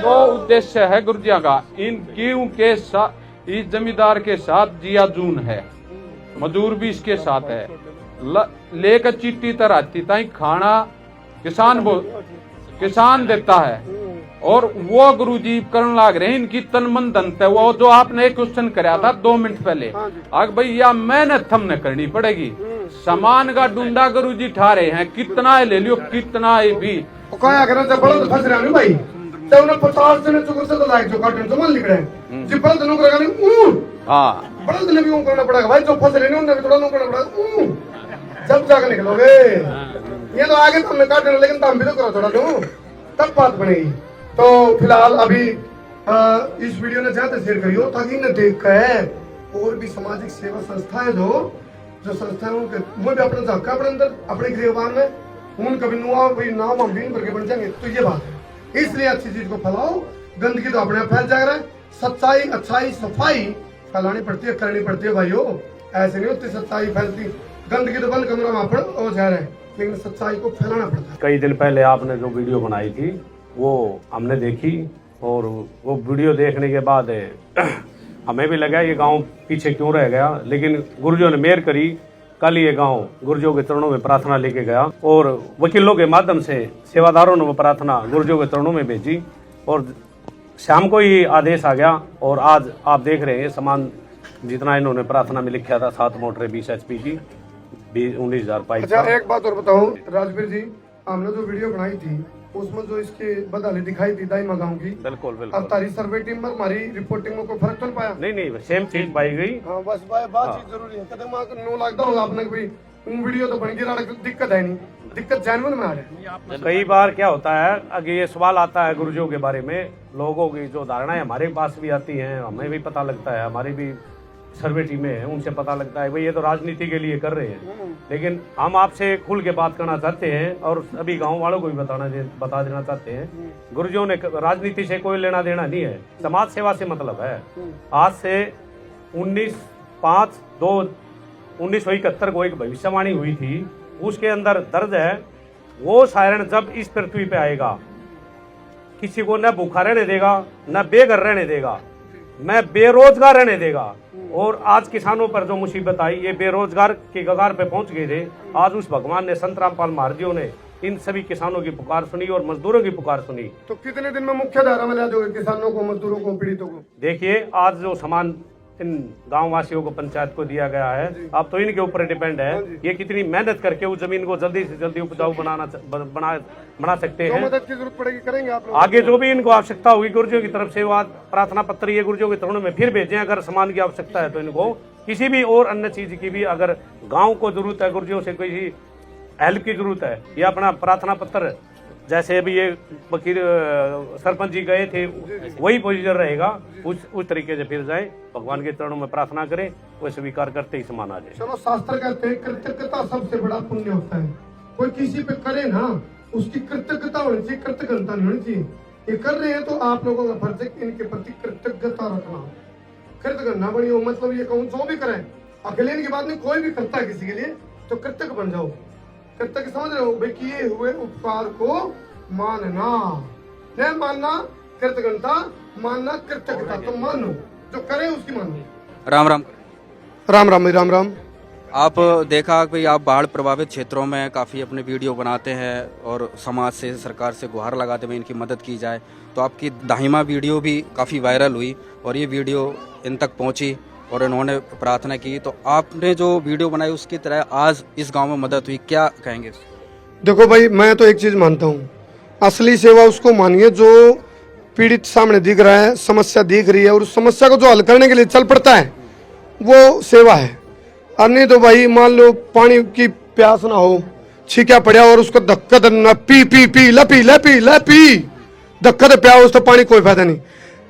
वो उद्देश्य है गुरुजिया का। इन गेहूं के साथ इस जमींदार के साथ जिया जून है, मजदूर भी इसके साथ है। लेकर चिट्टी तरह ताई खाना किसान देता है और वो गुरुजी करने लग रहे हैं। इनकी तन मन धन है। वो जो आपने एक क्वेश्चन कराया था 2 मिनट पहले, आग भैया मेहनत हमने करनी पड़ेगी। सामान का डूंडा गुरुजी ठा रहे हैं, कितना ले लियो कितना भी क्या करें जब बड़ा फंस रहा है भाई तो उन्हें 50 दिन चुकर से तो लाइक जो काटन तो मन लिख रहे हैं जी बड़ा दिनों करेगा नहीं हाँ बड़ा दिन भी वो करना पड़ेगा भाई। जो फंस रहे हैं उन्हें भी थोड़ा नो करना पड़ेगा जब जाकर निकलोगे। ये तो आगे तो हमने काटना लेकिन तुम भी तो करो थोड़ा नो तब बात बनेगी। तो फिलहाल अभी इस वीडियो ने ज्यादा शेयर करियो ताकि इन्हें देख कर और भी सामाजिक सेवा संस्थाएं जो संस्थाएं उनके वो भी अपने झाका अपने अंदर अपने गृहवान में उन कभी नुआ भाई नाम हम भी करके बन जाएंगे। तो ये बात है, इसलिए अच्छी चीज को फैलाओ। गंदगी तो अपने आप फैल जाएगा। सच्चाई अच्छाई सफाई फैलानी पड़ती है, करनी पड़ती है भाइयों। ऐसे नहीं होती सच्चाई फैलती। गंदगी तो बंद कमरा में अपन हो जा रहा है लेकिन सच्चाई को फैलाना पड़ता है। कई दिन पहले आपने जो वीडियो बनाई थी वो हमने देखी और वो वीडियो देखने के बाद हमें भी लगा ये गांव पीछे क्यों रह गया, लेकिन गुरुजियों ने मेहर करी। कल ये गांव गुरुजियों के चरणों में प्रार्थना लेके गया और वकीलों के माध्यम से सेवादारों ने वो प्रार्थना गुरुजियों के चरणों में भेजी और शाम को ही आदेश आ गया। और आज आप देख रहे हैं सामान जितना इन्होंने प्रार्थना में लिखा था 7 मोटरें 20 HP की 19,000 पाइप। अच्छा एक बात और बताओ राजवीर जी, हमने जो वीडियो बनाई थी उसमें जो इसके बदले दिखाई दी दाई गाँव की, बिल्कुल बिल्कुल। अब तारी सर्वे टीम में हमारी रिपोर्टिंग में कोई फर्क तो नहीं पाया? नहीं सेम चीज पाई गई। हाँ बस बात चीज जरूरी है। कदम 9 लगता होगा आपने भाई उन वीडियो तो बन गई, दिक्कत है नहीं, दिक्कत जानवर में आ रही है। कई बार क्या होता है अगर ये सवाल आता है गुरुजियों के बारे में, लोगों की जो धारणाएं हमारे पास भी आती हैं, हमें भी पता लगता है, हमारी भी सर्वे टीमें हैं उनसे पता लगता है भाई ये तो राजनीति के लिए कर रहे हैं। लेकिन हम आपसे खुल के बात करना चाहते हैं और सभी गांव वालों को भी बता देना चाहते हैं, गुरुजियों ने राजनीति से कोई लेना देना नहीं है, समाज सेवा से मतलब है। आज से 1971 को एक भविष्यवाणी हुई थी, उसके अंदर दर्ज है वो सायरन जब इस पृथ्वी पे आएगा किसी को न भूखा रहने देगा न बेघर रहने देगा, न बेरोजगार रहने देगा। और आज किसानों पर जो मुसीबत आई, ये बेरोजगार के कगार पे पहुंच गए थे। आज उस भगवान ने संत रामपाल महाराजियों ने इन सभी किसानों की पुकार सुनी और मजदूरों की पुकार सुनी। तो कितने दिन में मुख्य धारा में ला दोगे किसानों को, मजदूरों को, पीड़ितों को? देखिए आज जो सामान इन गांव वासियों को पंचायत को दिया गया है, अब तो इनके ऊपर डिपेंड है ये कितनी मेहनत करके उस जमीन को जल्दी से जल्दी उपजाऊ बना सकते हैं। मदद की जरूरत पड़ेगी करेंगे आप लोग। आगे जो भी इनको आवश्यकता होगी गुरुजियों की तरफ से, वो प्रार्थना पत्र ये गुरुजियों के चरणों में फिर भेजें। अगर सामान की आवश्यकता है तो इनको किसी भी और अन्य चीज की भी अगर गाँव को जरूरत है, गुरुजियों से कोई हेल्प की जरूरत है, ये अपना प्रार्थना पत्र जैसे अभी ये वकील सरपंच जी गए थे वही पोजीशन रहेगा, उस तरीके से फिर जाए, भगवान के चरणों में प्रार्थना करें, वो स्वीकार करते ही समान आ जाए। चलो शास्त्र कहते हैं कृतज्ञता सबसे बड़ा पुण्य होता है। कोई किसी पे करे ना उसकी कृतज्ञता होनी चाहिए, कृतज्ञता नहीं होनी चाहिए। ये कर रहे हैं तो आप लोगों का फर्ज है इनके प्रति कृतज्ञता रखना, कृतज्ञ ना बनी हो। मतलब ये कहूँ जो भी करें, अकेले की बात नहीं, कोई भी करता है किसी के लिए तो कृतज्ञ बन जाओ। कृतज्ञ समझ रहे हो भाई, किए हुए उपकार को मानना, नहीं मानना कृतज्ञता, मानना कृतज्ञता। तो मानो, जो करे उसकी मानो। राम राम। राम राम भाई, राम राम। आप देखा कि आप बाढ़ प्रभावित क्षेत्रों में काफ़ी अपने वीडियो बनाते हैं और समाज से, सरकार से गुहार लगाते हुए इनकी मदद की जाए। तो आपकी दाहिमा वीडियो भी काफ़ी वायरल हुई और ये वीडियो इन तक पहुंची और इन्होंने प्रार्थना की। तो आपने जो वीडियो बनाई उसकी तरह आज इस गांव में मदद हुई, क्या कहेंगे? देखो भाई, मैं तो एक चीज मानता हूँ, असली सेवा उसको मानिए जो पीड़ित सामने दिख रहा है, समस्या दिख रही है और उस समस्या को जो हल करने के लिए चल पड़ता है, वो सेवा है। और नहीं तो भाई मान लो पानी की प्यास ना हो, छीका पड़ा और उसको धक्का देना, पी पी पी लपी लपी लपी, धक्का दे प्या, उस तो पानी कोई फायदा नहीं।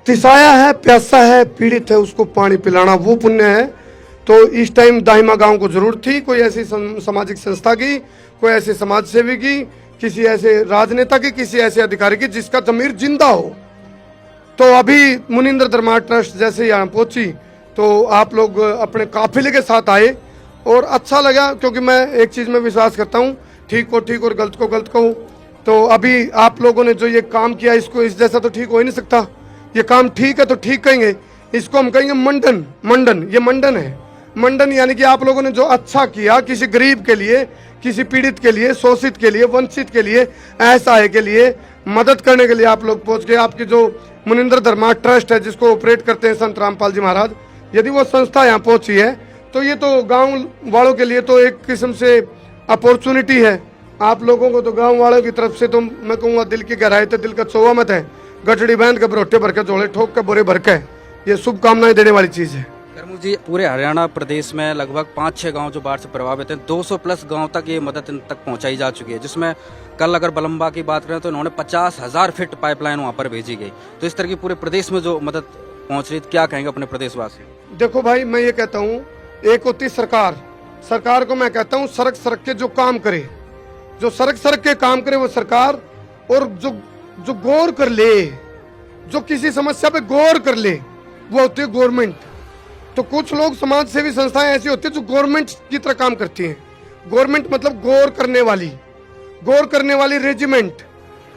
तिसाया है, प्यासा है, पीड़ित है, उसको पानी पिलाना वो पुण्य है। तो इस टाइम दाहिमा गांव को जरूरत थी कोई ऐसी सामाजिक संस्था की, कोई ऐसे समाज सेवी की, किसी ऐसे राजनेता की, किसी ऐसे अधिकारी की जिसका जमीर जिंदा हो। तो अभी मुनिंद्र धर्मा ट्रस्ट जैसे यहाँ पहुंची तो आप लोग अपने काफिले के साथ आए और अच्छा लगा, क्योंकि मैं एक चीज में विश्वास करता हूँ, ठीक को ठीक और गलत को गलत कहूँ। तो अभी आप लोगों ने जो ये काम किया, इसको इस जैसा तो ठीक हो ही नहीं सकता। ये काम ठीक है तो ठीक कहेंगे, इसको हम कहेंगे मंडन। मंडन, ये मंडन है। मंडन यानी कि आप लोगों ने जो अच्छा किया किसी गरीब के लिए, किसी पीड़ित के लिए, शोषित के लिए, वंचित के लिए, असहाय के लिए मदद करने के लिए आप लोग पहुंच गए। आपकी जो मुनिंद्र धर्मा ट्रस्ट है जिसको ऑपरेट करते हैं संत रामपाल जी महाराज, यदि वो संस्था यहाँ पहुंची है तो ये तो गांव वालों के लिए तो एक किस्म से अपॉर्चुनिटी है। आप लोगों को तो गांव वालों की तरफ से तो मैं कहूँगा दिल की गहराई से दिल का चौवा मत है, गठड़ी बांध के बरोटे भर के, झोले ठोक के, बोरे भर के, ये शुभकामनाएं देने वाली चीज है। करमू जी, पूरे हरियाणा प्रदेश में लगभग 5-6 गांव जो बाढ़ से प्रभावित हैं, 200 प्लस गांव तक ये मदद इन तक पहुंचाई जा चुकी है, जिसमें कल अगर बलम्बा की बात करें तो इन्होंने 50,000 फीट पाइपलाइन वहां पर भेजी गई। तो इस तरह की पूरे प्रदेश में जो मदद पहुंच रही, क्या कहेंगे अपने प्रदेशवासी? देखो भाई, मैं ये कहता हूँ, एक होती सरकार, सरकार को मैं कहता हूँ सड़क सड़क के जो काम करे, जो सड़क सड़क के काम करे वो सरकार, और जो गौर कर ले, जो किसी समस्या पे गौर कर ले, वो होती है गवर्नमेंट। तो कुछ लोग समाज सेवी संस्थाएं ऐसी होती है जो गवर्नमेंट की तरह काम करती हैं। गवर्नमेंट मतलब गौर करने वाली रेजिमेंट।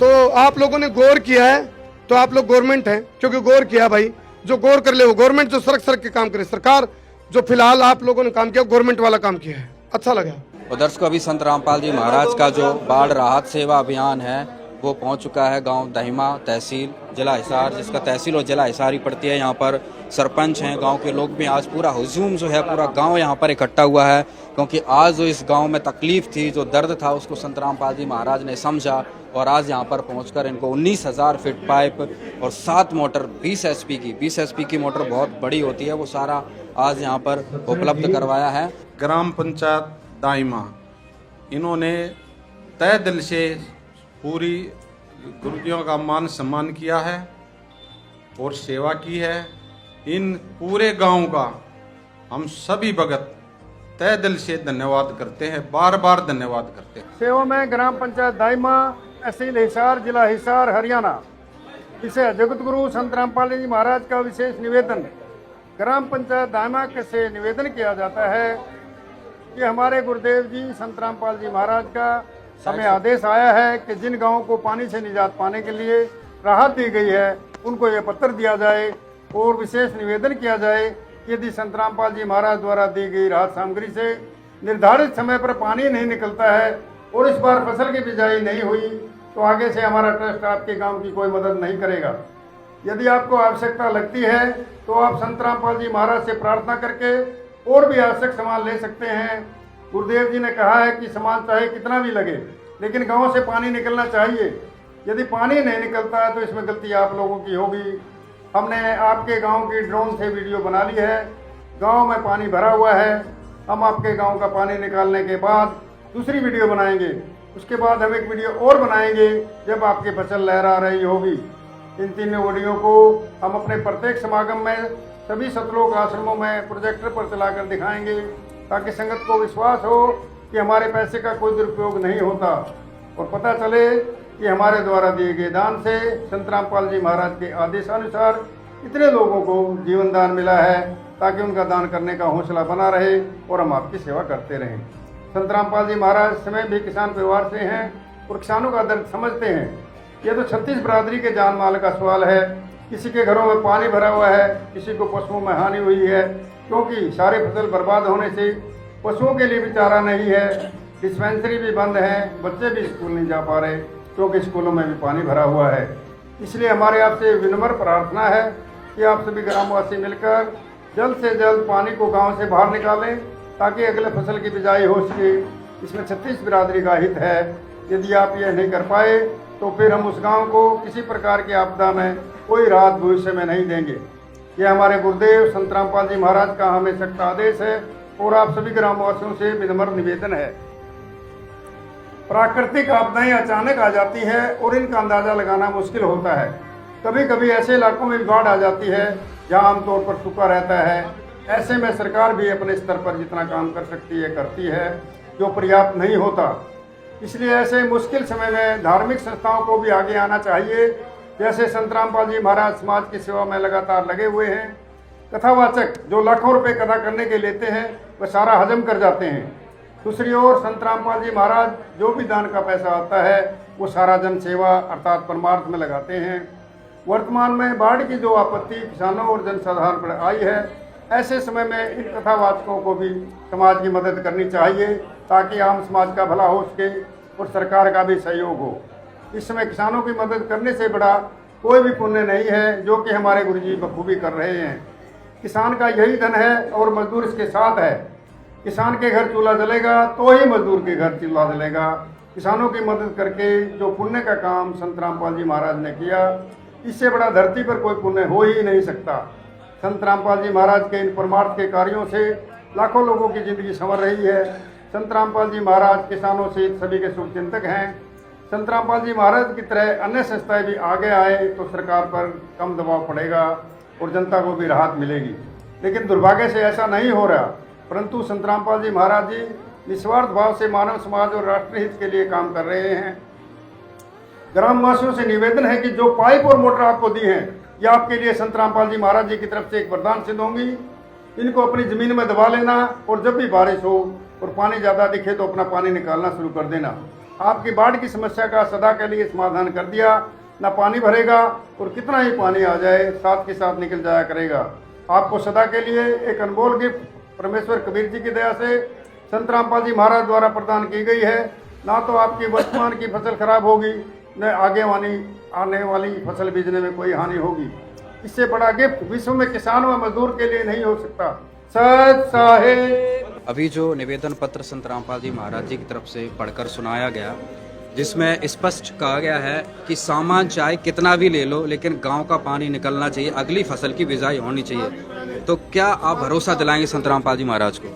तो आप लोगों ने गौर किया है तो आप लोग गवर्नमेंट हैं, क्योंकि गौर किया भाई, जो गौर कर ले वो गवर्नमेंट, जो सड़क सड़क के काम करे सरकार। जो फिलहाल आप लोगों ने काम किया गवर्नमेंट वाला काम किया है, अच्छा लगा। और दर्शकों, अभी संत रामपाल जी महाराज का जो बाढ़ राहत सेवा अभियान है वो पहुंच चुका है गांव दाहिमा, तहसील जिला हिसार, जिसका तहसील और जिला हिसार ही पड़ती है। यहाँ पर सरपंच हैं, गांव के लोग भी, आज पूरा हुजूम जो है पूरा गांव यहाँ पर इकट्ठा हुआ है, क्योंकि आज जो इस गांव में तकलीफ थी, जो दर्द था, उसको संत रामपाल जी महाराज ने समझा और आज यहाँ पर पहुंचकर इनको 19,000 फीट पाइप और 7 मोटर 20 एचपी की मोटर बहुत बड़ी होती है, वो सारा आज यहाँ पर उपलब्ध करवाया है। ग्राम पंचायत दाइमा, इन्होंने तय दिल से पूरी गुरुजियों का मान सम्मान किया है और सेवा की है। इन पूरे गांव का हम सभी भगत तय दिल से धन्यवाद करते हैं, बार बार धन्यवाद करते हैं। सेवा में ग्राम पंचायत दाइमा, तहसील हिसार, जिला हिसार, हरियाणा। इसे जगत गुरु संत रामपाल जी महाराज का विशेष निवेदन ग्राम पंचायत दाइमा से निवेदन किया जाता है कि हमारे गुरुदेव जी संत रामपाल जी महाराज का हमें आदेश आया है कि जिन गांवों को पानी से निजात पाने के लिए राहत दी गई है, उनको ये पत्र दिया जाए और विशेष निवेदन किया जाए कि यदि संत रामपाल जी महाराज द्वारा दी गई राहत सामग्री से निर्धारित समय पर पानी नहीं निकलता है और इस बार फसल की बिजाई नहीं हुई, तो आगे से हमारा ट्रस्ट आपके गाँव की कोई मदद नहीं करेगा। यदि आपको आवश्यकता लगती है तो आप संत रामपाल जी महाराज से प्रार्थना करके और भी आवश्यक सामान ले सकते हैं। गुरुदेव जी ने कहा है कि सामान चाहे कितना भी लगे, लेकिन गांव से पानी निकलना चाहिए। यदि पानी नहीं निकलता है तो इसमें गलती आप लोगों की होगी। हमने आपके गांव की ड्रोन से वीडियो बना ली है, गांव में पानी भरा हुआ है। हम आपके गांव का पानी निकालने के बाद दूसरी वीडियो बनाएंगे, उसके बाद हम एक वीडियो और बनाएंगे जब आपकी फसल लहरा रही होगी। इन तीनों वीडियो को हम अपने प्रत्येक समागम में सभी सतलोक आश्रमों में प्रोजेक्टर पर चलाकर दिखाएंगे, ताकि संगत को विश्वास हो कि हमारे पैसे का कोई दुरुपयोग नहीं होता और पता चले कि हमारे द्वारा दिए गए दान से संत रामपाल जी महाराज के आदेशानुसार इतने लोगों को जीवन दान मिला है, ताकि उनका दान करने का हौसला बना रहे और हम आपकी सेवा करते रहें। संत रामपाल जी महाराज स्वयं भी किसान परिवार से हैं और किसानों का दर्द समझते हैं। ये तो 36 बिरादरी के जान माल का सवाल है। किसी के घरों में पानी भरा हुआ है, किसी को पशुओं में हानि हुई है, क्योंकि सारी फसल बर्बाद होने से पशुओं के लिए भी चारा नहीं है, डिस्पेंसरी भी बंद है, बच्चे भी स्कूल नहीं जा पा रहे क्योंकि स्कूलों में भी पानी भरा हुआ है। इसलिए हमारे आपसे विनम्र प्रार्थना है कि आप सभी ग्रामवासी मिलकर जल्द से जल्द पानी को गांव से बाहर निकालें ताकि अगले फसल की बिजाई हो सके। इसमें 36 बिरादरी का हित है। यदि आप ये नहीं कर पाए तो फिर हम उस गांव को किसी प्रकार की आपदा में कोई राहत भविष्य में नहीं देंगे। ये हमारे गुरुदेव संत रामपाल जी महाराज का हमें सख्त आदेश है और आप सभी ग्रामवासियों से विनम्र निवेदन है। प्राकृतिक आपदाएं अचानक आ जाती है और इनका अंदाजा लगाना मुश्किल होता है। कभी कभी ऐसे इलाकों में बाढ़ आ जाती है जहां आमतौर पर सूखा रहता है। ऐसे में सरकार भी अपने स्तर पर जितना काम कर सकती है करती है, जो पर्याप्त नहीं होता। इसलिए ऐसे मुश्किल समय में धार्मिक संस्थाओं को भी आगे आना चाहिए। जैसे संत रामपाल जी महाराज समाज की सेवा में लगातार लगे हुए हैं। कथावाचक जो लाखों रुपए कथा करने के लेते हैं वह सारा हजम कर जाते हैं। दूसरी ओर संत रामपाल जी महाराज जो भी दान का पैसा आता है वो सारा जन सेवा अर्थात परमार्थ में लगाते हैं। वर्तमान में बाढ़ की जो आपत्ति किसानों और जनसाधारण पर आई है, ऐसे समय में इन कथावाचकों को भी समाज की मदद करनी चाहिए ताकि आम समाज का भला हो सके और सरकार का भी सहयोग हो। इस समय किसानों की मदद करने से बड़ा कोई भी पुण्य नहीं है, जो कि हमारे गुरुजी बखूबी कर रहे हैं। किसान का यही धन है और मजदूर इसके साथ है। किसान के घर चूल्हा जलेगा तो ही मजदूर के घर चूल्हा जलेगा। किसानों की मदद करके जो पुण्य का काम संत रामपाल जी महाराज ने किया, इससे बड़ा धरती पर कोई पुण्य हो ही नहीं सकता। संत रामपाल जी महाराज के इन परमार्थ के कार्यों से लाखों लोगों की जिंदगी संवर रही है। संत रामपाल जी महाराज किसानों से सभी के शुभ चिंतक हैं। संत रामपाल जी महाराज की तरह अन्य संस्थाएं भी आगे आए तो सरकार पर कम दबाव पड़ेगा और जनता को भी राहत मिलेगी। लेकिन दुर्भाग्य से ऐसा नहीं हो रहा, परंतु संत रामपाल जी महाराज जी निस्वार्थ भाव से मानव समाज और राष्ट्र हित के लिए काम कर रहे हैं। ग्रामवासियों से निवेदन है कि जो पाइप और मोटर आपको दी हैं, ये आपके लिए संत रामपाल जी महाराज जी की तरफ से एक वरदान सिद्ध होंगी। इनको अपनी जमीन में दबा लेना और जब भी बारिश हो और पानी ज़्यादा दिखे तो अपना पानी निकालना शुरू कर देना। आपकी बाढ़ की समस्या का सदा के लिए समाधान कर दिया। ना पानी भरेगा और कितना ही पानी आ जाए साथ के साथ निकल जाया करेगा। आपको सदा के लिए एक अनमोल गिफ्ट परमेश्वर कबीर जी की दया से संत रामपाल जी महाराज द्वारा प्रदान की गई है। ना तो आपकी वर्तमान की फसल खराब होगी, न आने वाली फसल बीजने में कोई हानि होगी। इससे बड़ा गिफ्ट विश्व में किसान व मजदूर के लिए नहीं हो सकता। सत साहेब। अभी जो निवेदन पत्र संत रामपाल जी महाराज जी की तरफ से पढ़कर सुनाया गया, जिसमें स्पष्ट कहा गया है कि सामान चाहे कितना भी ले लो, लेकिन गांव का पानी निकलना चाहिए, अगली फसल की बिजाई होनी चाहिए। तो क्या आप भरोसा दिलाएंगे संत रामपाल जी महाराज को?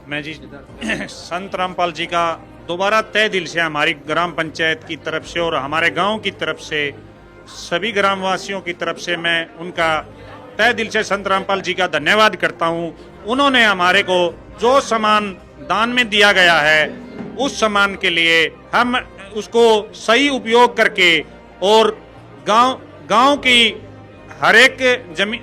मैं जी संत रामपाल जी का दोबारा तय दिल से हमारी ग्राम पंचायत की तरफ से और हमारे गांव की तरफ से सभी ग्रामवासियों की तरफ से मैं उनका तय दिल से संत रामपाल जी का धन्यवाद करता हूं। उन्होंने हमारे को जो सामान दान में दिया गया है, उस सामान के लिए हम उसको सही उपयोग करके और गांव की हर एक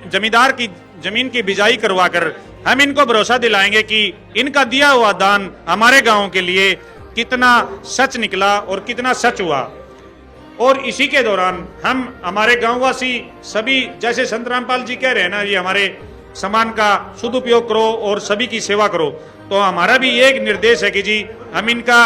जमींदार की जमीन की बिजाई करवाकर हम इनको भरोसा दिलाएंगे कि इनका दिया हुआ दान हमारे गांव के लिए कितना सच निकला और कितना सच हुआ। और इसी के दौरान हम हमारे गांववासी सभी, जैसे संत रामपाल जी कह रहे हैं ना, ये हमारे सामान का सदुपयोग करो और सभी की सेवा करो, तो हमारा भी एक निर्देश है कि जी हम इनका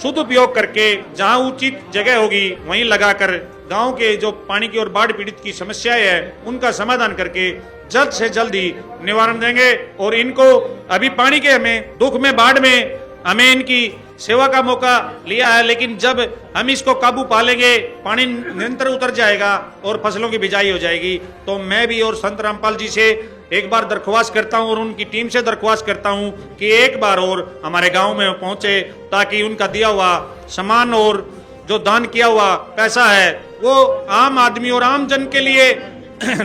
सदुपयोग करके जहां उचित जगह होगी वहीं लगाकर गांव के जो पानी की और बाढ़ पीड़ित की समस्याएं है उनका समाधान करके जल्द से जल्द ही निवारण देंगे। और इनको अभी पानी के हमें दुख में बाढ़ में हमें इनकी सेवा का मौका लिया है, लेकिन जब हम इसको काबू पा लेंगे, पानी निरंतर उतर जाएगा और फसलों की बिजाई हो जाएगी, तो मैं भी और संत रामपाल जी से एक बार दरख्वास्त करता हूं और उनकी टीम से दरख्वास्त करता हूं कि एक बार और हमारे गांव में पहुंचे ताकि उनका दिया हुआ सामान और जो दान किया हुआ पैसा है वो आम आदमी और आम जन के लिए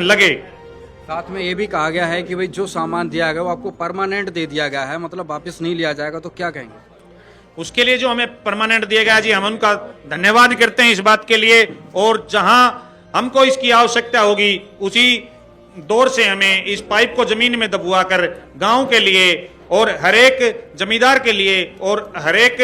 लगे। साथ में ये भी कहा गया है कि भाई जो सामान दिया गया वो आपको परमानेंट दे दिया गया है, मतलब वापस नहीं लिया जाएगा, तो क्या कहेंगे? उसके लिए जो हमें परमानेंट दिया गया जी, हम उनका धन्यवाद करते हैं इस बात के लिए। और जहां हमको इसकी आवश्यकता होगी उसी दौर से हमें इस पाइप को जमीन में दबवा कर गांव के लिए और हर एक जमींदार के लिए और हर एक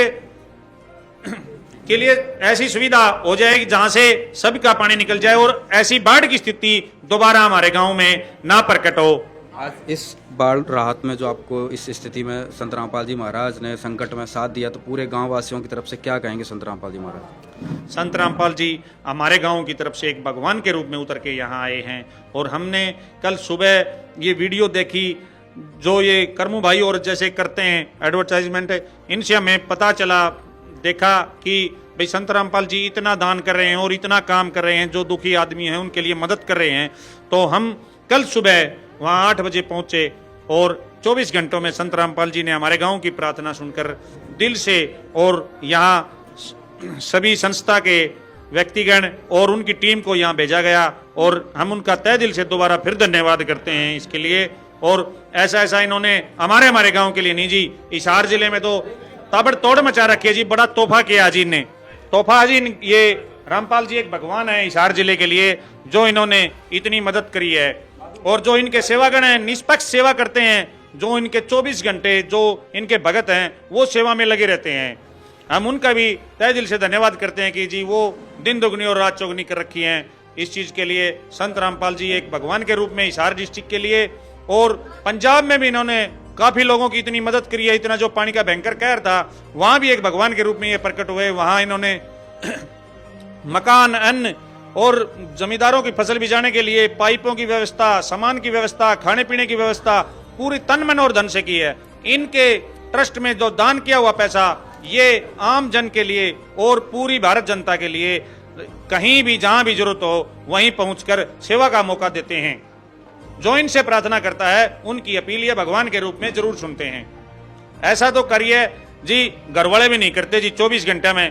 के लिए ऐसी सुविधा हो जाएगी जहां से सबका पानी निकल जाए और ऐसी बाढ़ की स्थिति दोबारा हमारे गांव में ना प्रकट हो। आज इस बाढ़ राहत में जो आपको इस स्थिति में संत रामपाल जी महाराज ने संकट में साथ दिया, तो पूरे गांव वासियों की तरफ से क्या कहेंगे संत रामपाल जी महाराज? संत रामपाल जी हमारे गांव की तरफ से एक भगवान के रूप में उतर के यहाँ आए हैं और हमने कल सुबह ये वीडियो देखी जो ये करमू भाई और जैसे करते हैं एडवर्टाइजमेंट, इनसे हमें पता चला, देखा कि भाई संत रामपाल जी इतना दान कर रहे हैं और इतना काम कर रहे हैं, जो दुखी आदमी हैं उनके लिए मदद कर रहे हैं। तो हम कल सुबह वहाँ 8 बजे पहुंचे और 24 घंटों में संत रामपाल जी ने हमारे गांव की प्रार्थना सुनकर दिल से, और यहाँ सभी संस्था के व्यक्तिगण और उनकी टीम को यहाँ भेजा गया और हम उनका तहे दिल से दोबारा फिर धन्यवाद करते हैं इसके लिए। और ऐसा इन्होंने हमारे गांव के लिए नहीं जी, हिसार जिले में तो ताबड़तोड़ मचा रखी है जी, बड़ा तोहफा किया जी इनने, तोहफा जी। ये रामपाल जी एक भगवान है हिसार जिले के लिए, जो इन्होंने इतनी मदद करी है और जो इनके सेवागण हैं निष्पक्ष सेवा करते हैं, जो इनके 24 घंटे जो इनके भगत हैं वो सेवा में लगे रहते हैं। हम उनका भी तहे दिल से धन्यवाद करते हैं कि जी वो दिन दुगनी और रात चौगनी कर रखी हैं इस चीज के लिए। संत रामपाल जी एक भगवान के रूप में हिसार डिस्ट्रिक्ट के लिए और पंजाब में भी इन्होंने काफी लोगों की इतनी मदद करी है, इतना जो पानी का भयंकर कहर था वहां भी एक भगवान के रूप में ये प्रकट हुए। वहां इन्होंने मकान, अन्न और जमींदारों की फसल बिजाने के लिए पाइपों की व्यवस्था, सामान की व्यवस्था, खाने पीने की व्यवस्था पूरी तन मन और धन से की है। इनके ट्रस्ट में जो दान किया हुआ पैसा ये आम जन के लिए और पूरी भारत जनता के लिए कहीं भी जहां भी जरूरत हो वहीं पहुंचकर सेवा का मौका देते हैं। जो इनसे प्रार्थना करता है उनकी अपील ये भगवान के रूप में जरूर सुनते हैं। ऐसा तो करिए जी, घर वाले भी नहीं करते जी 24 घंटे में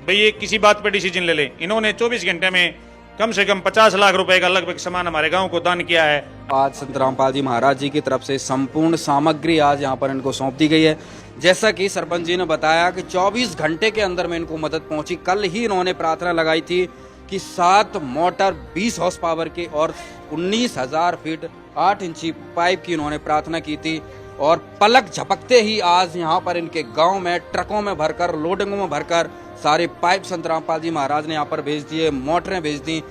भाई ये किसी बात पर डिसीजन ले ले। इन्होंने 24 घंटे में कम से कम 50 लाख रुपए का लगभग सामान हमारे गांव को दान किया है। आज संत रामपाल जी महाराज जी की तरफ से संपूर्ण सामग्री आज यहाँ पर इनको सौंप दी गई है। जैसा कि सरपंच जी ने बताया कि 24 घंटे के अंदर में इनको मदद पहुंची। कल ही इन्होंने प्रार्थना लगाई थी कि 7 मोटर 20 हॉर्स पावर के और 19,000 फीट 8 इंची पाइप की इन्होंने प्रार्थना की थी और पलक झपकते ही आज यहाँ पर इनके गांव में ट्रकों में भरकर, लोडिंगों में भरकर सारे पाइप संत रामपाल जी महाराज ने यहाँ पर भेज दिए, मोटरें भेज दी।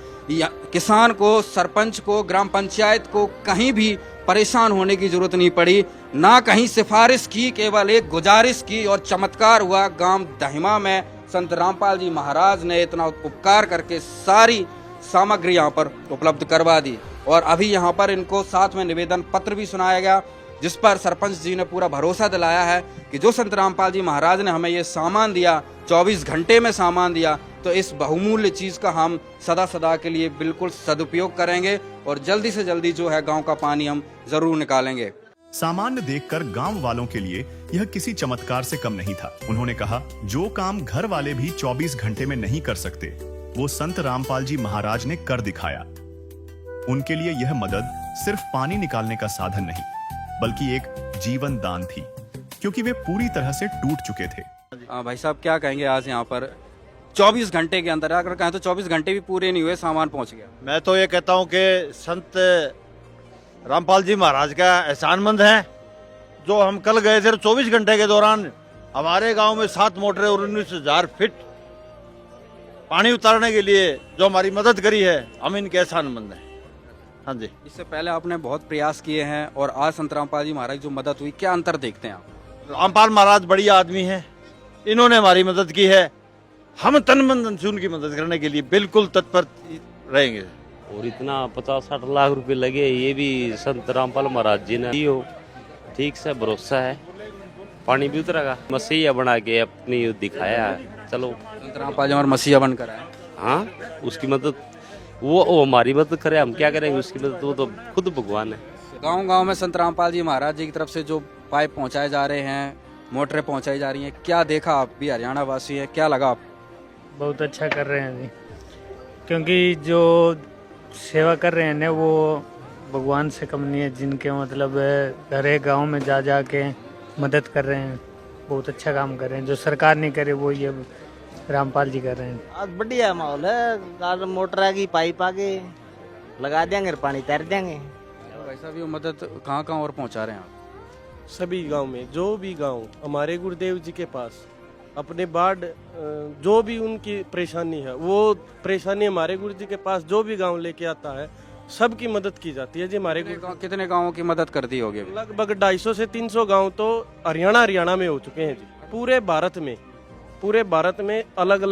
किसान को, सरपंच को, ग्राम पंचायत को कहीं भी परेशान होने की जरूरत नहीं पड़ी, ना कहीं सिफारिश की, केवल एक गुजारिश की और चमत्कार हुआ। गांव दहिमा में संत रामपाल जी महाराज ने इतना उपकार करके सारी सामग्री यहाँ पर उपलब्ध करवा दी और अभी यहाँ पर इनको साथ में निवेदन पत्र भी सुनाया गया, जिस पर सरपंच जी ने पूरा भरोसा दिलाया है कि जो संत रामपाल जी महाराज ने हमें ये सामान दिया, 24 घंटे में सामान दिया, तो इस बहुमूल्य चीज का हम सदा सदा के लिए बिल्कुल सदुपयोग करेंगे और जल्दी से जल्दी जो है गांव का पानी हम जरूर निकालेंगे। सामान्य देखकर गांव वालों के लिए यह किसी चमत्कार से कम नहीं था। उन्होंने कहा, जो काम घर वाले भी 24 घंटे में नहीं कर सकते वो संत रामपाल जी महाराज ने कर दिखाया। उनके लिए यह मदद सिर्फ पानी निकालने का साधन नहीं बल्कि एक जीवन दान थी, क्योंकि वे पूरी तरह से टूट चुके थे। भाई साहब क्या कहेंगे, आज यहाँ पर 24 घंटे के अंदर, अगर कहें तो 24 घंटे भी पूरे नहीं हुए सामान पहुंच गया। मैं तो ये कहता हूँ कि संत रामपाल जी महाराज का एहसानमंद है। जो हम कल गए थे 24 घंटे के दौरान हमारे गांव में 7 मोटरें और 19,000 फीट पानी उतारने के लिए जो हमारी मदद करी है, हम इनके एहसानमंद हैं। हाँ जी। इससे पहले आपने बहुत प्रयास किए हैं और आज संत रामपाल जी महाराज जो मदद हुई, क्या अंतर देखते हैं आप? रामपाल महाराज बढ़िया आदमी हैं, इन्होंने हमारी मदद की है, हम तन मन धन से उनकी मदद करने के लिए बिल्कुल तत्पर रहेंगे। और इतना 50-60 लाख रुपए लगे, ये भी संत रामपाल महाराज जी ने हो, ठीक से भरोसा है, पानी भी उतरेगा। मसीहा बना के अपनी दिखाया है। चलो संत रामपाल जी हमारे मसीहा बनकर आए। हाँ, उसकी मदद वो हमारी मदद करे, हम क्या करेंगे उसकी मदद, वो तो खुद भगवान है। गांव-गांव में संत रामपाल जी महाराज जी की तरफ से जो पाइप पहुंचाए जा रहे हैं, मोटरें पहुंचाई जा रही हैं, क्या देखा आप भी हरियाणा वासी हैं, क्या लगा आप? बहुत अच्छा कर रहे हैं जी, क्योंकि जो सेवा कर रहे हैं ना वो भगवान से कम नहीं है, जिनके मतलब हर एक गाँव में जा जा के मदद कर रहे हैं, बहुत अच्छा काम कर रहे हैं। जो सरकार नहीं करे वो ये रामपाल जी कर रहे हैं। आज बढ़िया माहौल है, आज मोटर आ गई, पाइप आ गए, लगा देंगे, पानी तैर देंगे। वैसा भी वो मदद कहाँ और पहुँचा रहे हैं आप? सभी गांव में, जो भी गांव हमारे गुरुदेव जी के पास अपने बाढ़ जो भी उनकी परेशानी है, वो परेशानी हमारे गुरु जी के पास जो भी गांव लेके आता है सबकी मदद की जाती है जी। हमारे कितने गांवों की मदद कर दी होगी? लगभग 250 से 300 गांव तो हरियाणा में हो चुके हैं जी। पूरे भारत में अलग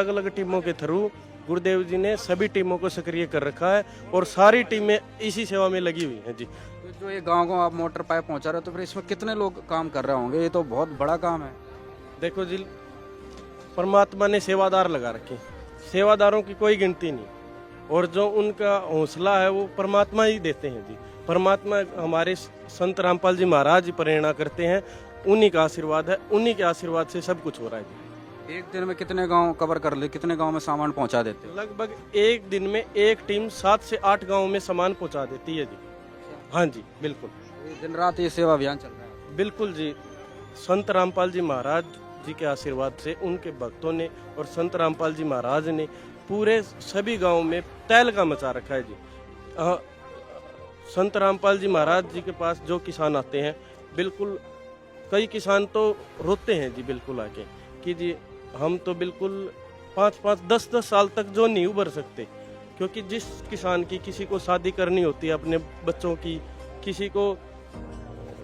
अलग टीमों के थ्रू गुरुदेव जी ने सभी टीमों को सक्रिय कर रखा है और सारी टीमें इसी सेवा में लगी हुई हैं जी। तो जो ये गाँव आप मोटर पाइप पहुँचा रहे हो, तो फिर इसमें कितने लोग काम कर रहे होंगे? ये तो बहुत बड़ा काम है। देखो जी, परमात्मा ने सेवादार लगा रखे, सेवादारों की कोई गिनती नहीं, और जो उनका हौसला है वो परमात्मा ही देते हैं जी। परमात्मा हमारे संत रामपाल जी महाराज प्रेरणा करते हैं, उन्हीं का आशीर्वाद है, उन्हीं के आशीर्वाद से सब कुछ हो रहा है जी। एक दिन में कितने गांव कवर कर ले, कितने गांव में सामान पहुंचा देते हैं? लगभग एक दिन में एक टीम 7 से 8 गाँव में सामान पहुँचा देती है जी। हाँ जी बिल्कुल, दिन रात ये सेवा अभियान चल रहा है। बिल्कुल जी, संत रामपाल जी महाराज जी के आशीर्वाद से, उनके भक्तों ने और संत रामपाल जी महाराज ने पूरे सभी गांव में तहलका मचा रखा है जी। संत रामपाल जी महाराज जी के पास जो किसान आते हैं, बिल्कुल कई किसान तो रोते हैं जी बिल्कुल आके कि जी हम तो बिल्कुल 5-5, 10-10 साल तक जो नहीं उभर सकते, क्योंकि जिस किसान की किसी को शादी करनी होती है अपने बच्चों की, किसी को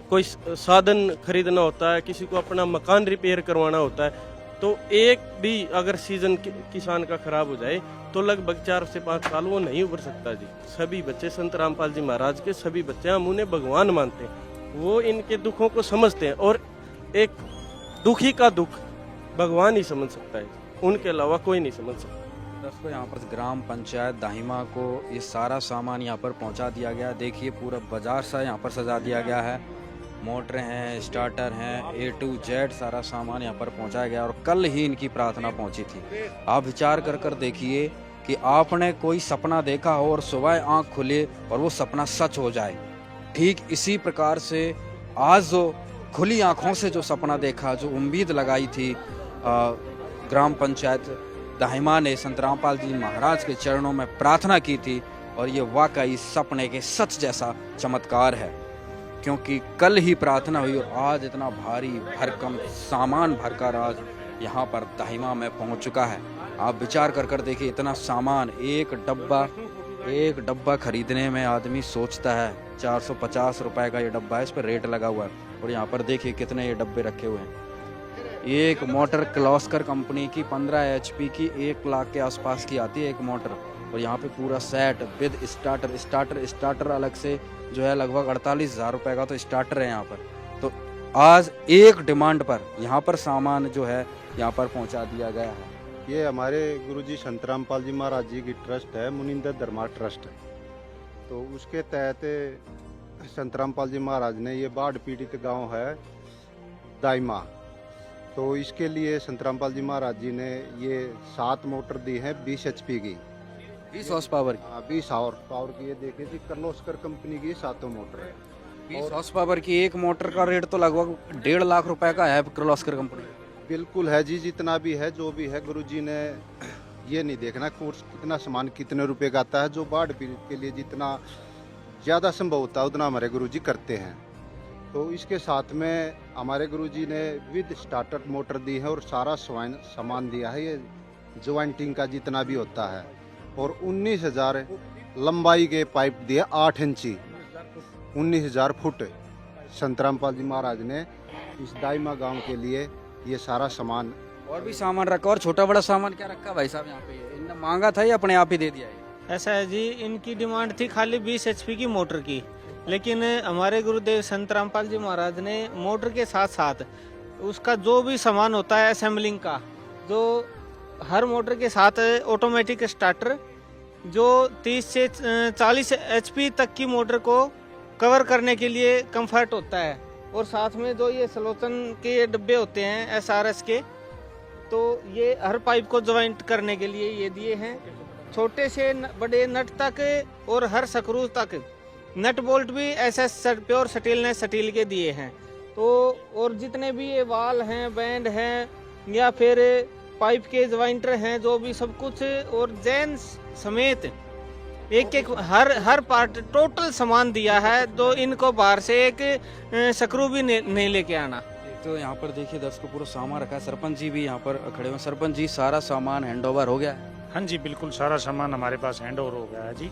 कोई साधन खरीदना होता है, किसी को अपना मकान रिपेयर करवाना होता है, तो एक भी अगर सीजन किसान का खराब हो जाए तो लगभग 4 से 5 साल वो नहीं उभर सकता जी। सभी बच्चे संत रामपाल जी महाराज के सभी बच्चे, हम उन्हें भगवान मानते हैं, वो इनके दुखों को समझते हैं, और एक दुखी का दुख भगवान ही समझ सकता है, उनके अलावा कोई नहीं समझ सकता। दोस्तों, यहाँ पर ग्राम पंचायत दाहिमा को ये सारा सामान यहाँ पर पहुँचा दिया गया। देखिए पूरा बाजार सा यहाँ पर सजा दिया गया है, मोटरें हैं, स्टार्टर हैं, A to Z सारा सामान यहाँ पर पहुँचाया गया। और कल ही इनकी प्रार्थना पहुँची थी। आप विचार कर देखिए कि आपने कोई सपना देखा हो और सुबह आँख खुले और वो सपना सच हो जाए। ठीक इसी प्रकार से आज जो खुली आँखों से जो सपना देखा, जो उम्मीद लगाई थी, ग्राम पंचायत दाहिमा ने संत रामपाल जी महाराज के चरणों में प्रार्थना की थी, और ये वाकई सपने के सच जैसा चमत्कार है, क्योंकि कल ही प्रार्थना हुई और आज इतना भारी भरकम सामान भरकर आज यहाँ पर दाहिमा में पहुँच चुका है। आप विचार कर देखिए, इतना सामान, एक डब्बा खरीदने में आदमी सोचता है 450 रुपए का ये डब्बा है, इस पर रेट लगा हुआ है, और यहाँ पर देखिए कितने ये डब्बे रखे हुए हैं। एक मोटर क्लॉस्कर कंपनी की 15 HP की 1 लाख के आसपास की आती है एक मोटर, और यहाँ पे पूरा सेट विद स्टार्टर अलग से जो है लगभग 48,000 रुपए का तो स्टार्टर है यहाँ पर। तो आज एक डिमांड पर यहाँ पर सामान जो है यहाँ पर पहुँचा दिया गया है। ये हमारे गुरुजी संत रामपाल जी महाराज जी की ट्रस्ट है, मुनिंदर धर्मा ट्रस्ट, तो उसके तहत संत रामपाल जी महाराज ने ये बाढ़ पीड़ित गांव है दाइमा, तो इसके लिए संत रामपाल जी महाराज जी ने ये 7 मोटर दी है 20 HP की, 20 हॉर्स पावर की। 20 हॉर्स पावर की। ये देखिए जी, कर्लोस्कर कंपनी की 7 मोटर है। 20 हॉर्स पावर की एक मोटर का रेट तो लगभग 1.5 लाख रुपए का है कर्लोस्कर कंपनी। बिल्कुल है जी, जितना भी है जो भी है, गुरुजी ने ये नहीं देखना कोर्स कितना सामान कितने रुपए का आता है, जो बाढ़ पीड़ित के लिए जितना ज़्यादा संभव होता है उतना हमारे गुरुजी करते हैं। तो इसके साथ में हमारे गुरुजी ने विद स्टार्टर मोटर दी है और सारा सामान दिया है, ये ज्वाइंटिंग का जितना भी होता है, और 19,000 लंबाई के पाइप दिए 8 इंची, 19,000 फुट संत रामपाल जी महाराज ने इस दाइमा गांव के लिए ये सारा सामान। और भी सामान रखा, और छोटा बड़ा सामान क्या रखा भाई साहब यहाँ पे? इनने मांगा था या अपने आप ही दे दिया है? ऐसा है जी, इनकी डिमांड थी खाली 20 HP की मोटर की, लेकिन हमारे गुरुदेव संत रामपाल जी महाराज ने मोटर के साथ साथ उसका जो भी सामान होता है असेंबलिंग का, जो हर मोटर के साथ ऑटोमेटिक स्टार्टर जो 30 से 40 HP तक की मोटर को कवर करने के लिए कंफर्ट होता है, और साथ में जो ये सलोचन के ये डब्बे होते हैं SRS के, तो ये हर पाइप को ज्वाइंट करने के लिए ये दिए हैं, छोटे से बड़े नट तक और हर स्क्रू तक नट बोल्ट भी ऐसे प्योर स्टील के दिए हैं। तो और जितने भी ये वाल हैं, बैंड हैं, या फिर पाइप के ज्वाइंटर हैं, जो भी सब कुछ, और जैन समेत एक एक हर पार्ट टोटल सामान दिया है, तो इनको बाहर से एक स्क्रू भी नहीं लेके आना। तो यहाँ पर देखिए दर्शकों पूरा सामान रखा है, सरपंच जी भी यहाँ पर खड़े हुए। सरपंच जी सारा सामान हैंडओवर हो गया है? हाँ जी बिल्कुल, सारा सामान हमारे पास हैंड ओवर हो गया है जी।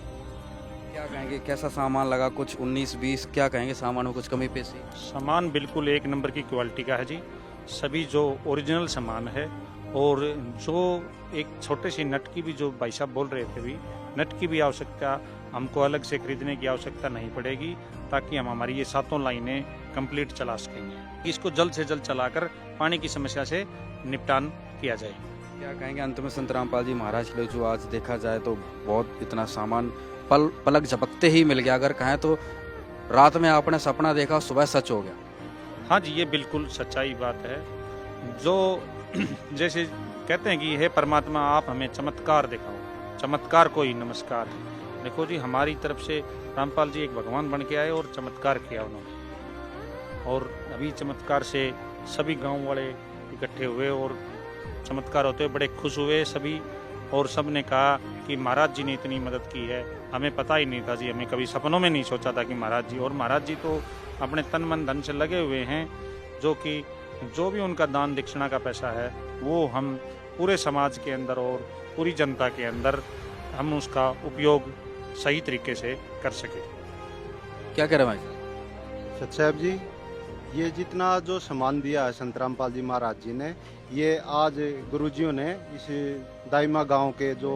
क्या कहेंगे, कैसा सामान लगा? कुछ 19-20 क्या कहेंगे सामान में कुछ कमी पेशी? सामान बिल्कुल एक नंबर की क्वालिटी का है जी, सभी जो ओरिजिनल सामान है। और जो एक छोटे से नट की भी, जो भाई साहब बोल रहे थे भी, नट की भी आवश्यकता हमको अलग से खरीदने की आवश्यकता नहीं पड़ेगी, ताकि हम हमारी ये 7 लाइनें कंप्लीट चला सकेंगे। इसको जल्द से जल्द चलाकर पानी की समस्या से निपटान किया जाए। क्या कहेंगे अंत में संत रामपाल जी महाराज के लिए, जो आज देखा जाए तो बहुत इतना सामान पलक झपकते ही मिल गया। अगर कहें तो रात में आपने सपना देखा, सुबह सच हो गया। हाँ जी, ये बिल्कुल सच्चाई बात है। जो जैसे कहते हैं कि हे परमात्मा आप हमें चमत्कार दिखाओ, चमत्कार को ही नमस्कार है। देखो जी, हमारी तरफ से रामपाल जी एक भगवान बन के आए और चमत्कार किया उन्होंने। और अभी चमत्कार से सभी गांव वाले इकट्ठे हुए और चमत्कार होते हुए बड़े खुश हुए सभी। और सब ने कहा कि महाराज जी ने इतनी मदद की है, हमें पता ही नहीं था जी, हमें कभी सपनों में नहीं सोचा था कि महाराज जी। और महाराज जी तो अपने तन मन धन से लगे हुए हैं, जो कि जो भी उनका दान दक्षिणा का पैसा है वो हम पूरे समाज के अंदर और पूरी जनता के अंदर हम उसका उपयोग सही तरीके से कर सके। क्या कह रहे हैं भाई? सच साहब जी, ये जितना जो सामान दिया है संत रामपाल जी महाराज जी ने, ये आज गुरुजियों ने इस दाइमा गांव के जो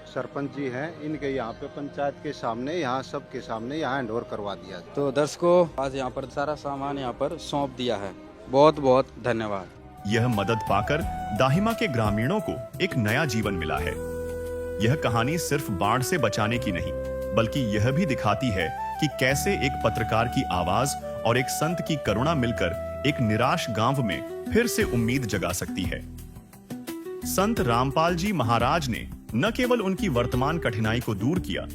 सरपंच जी हैं, इनके यहाँ पे पंचायत के सामने, यहाँ सबके सामने यहाँ हैंडओवर करवा दिया। तो दर्शकों आज यहाँ पर सारा सामान यहाँ पर सौंप दिया है। बहुत बहुत धन्यवाद। यह मदद पाकर दाहिमा के ग्रामीणों को एक नया जीवन मिला है। यह कहानी सिर्फ बाढ़ से बचाने की नहीं, बल्कि यह भी दिखाती है कि कैसे एक पत्रकार की आवाज और एक संत की करुणा मिलकर एक निराश गांव में फिर से उम्मीद जगा सकती है। संत रामपाल जी महाराज ने न केवल उनकी वर्तमान कठिनाई को दूर किया,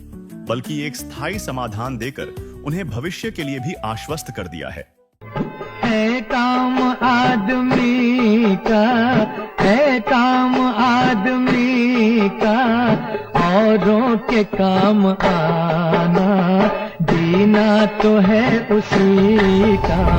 बल्कि एक स्थायी समाधान देकर उन्हें भविष्य के लिए भी आश्वस्त कर दिया है। काम आदमी का है, काम आदमी का औरों के काम आना, जीना तो है उसी का।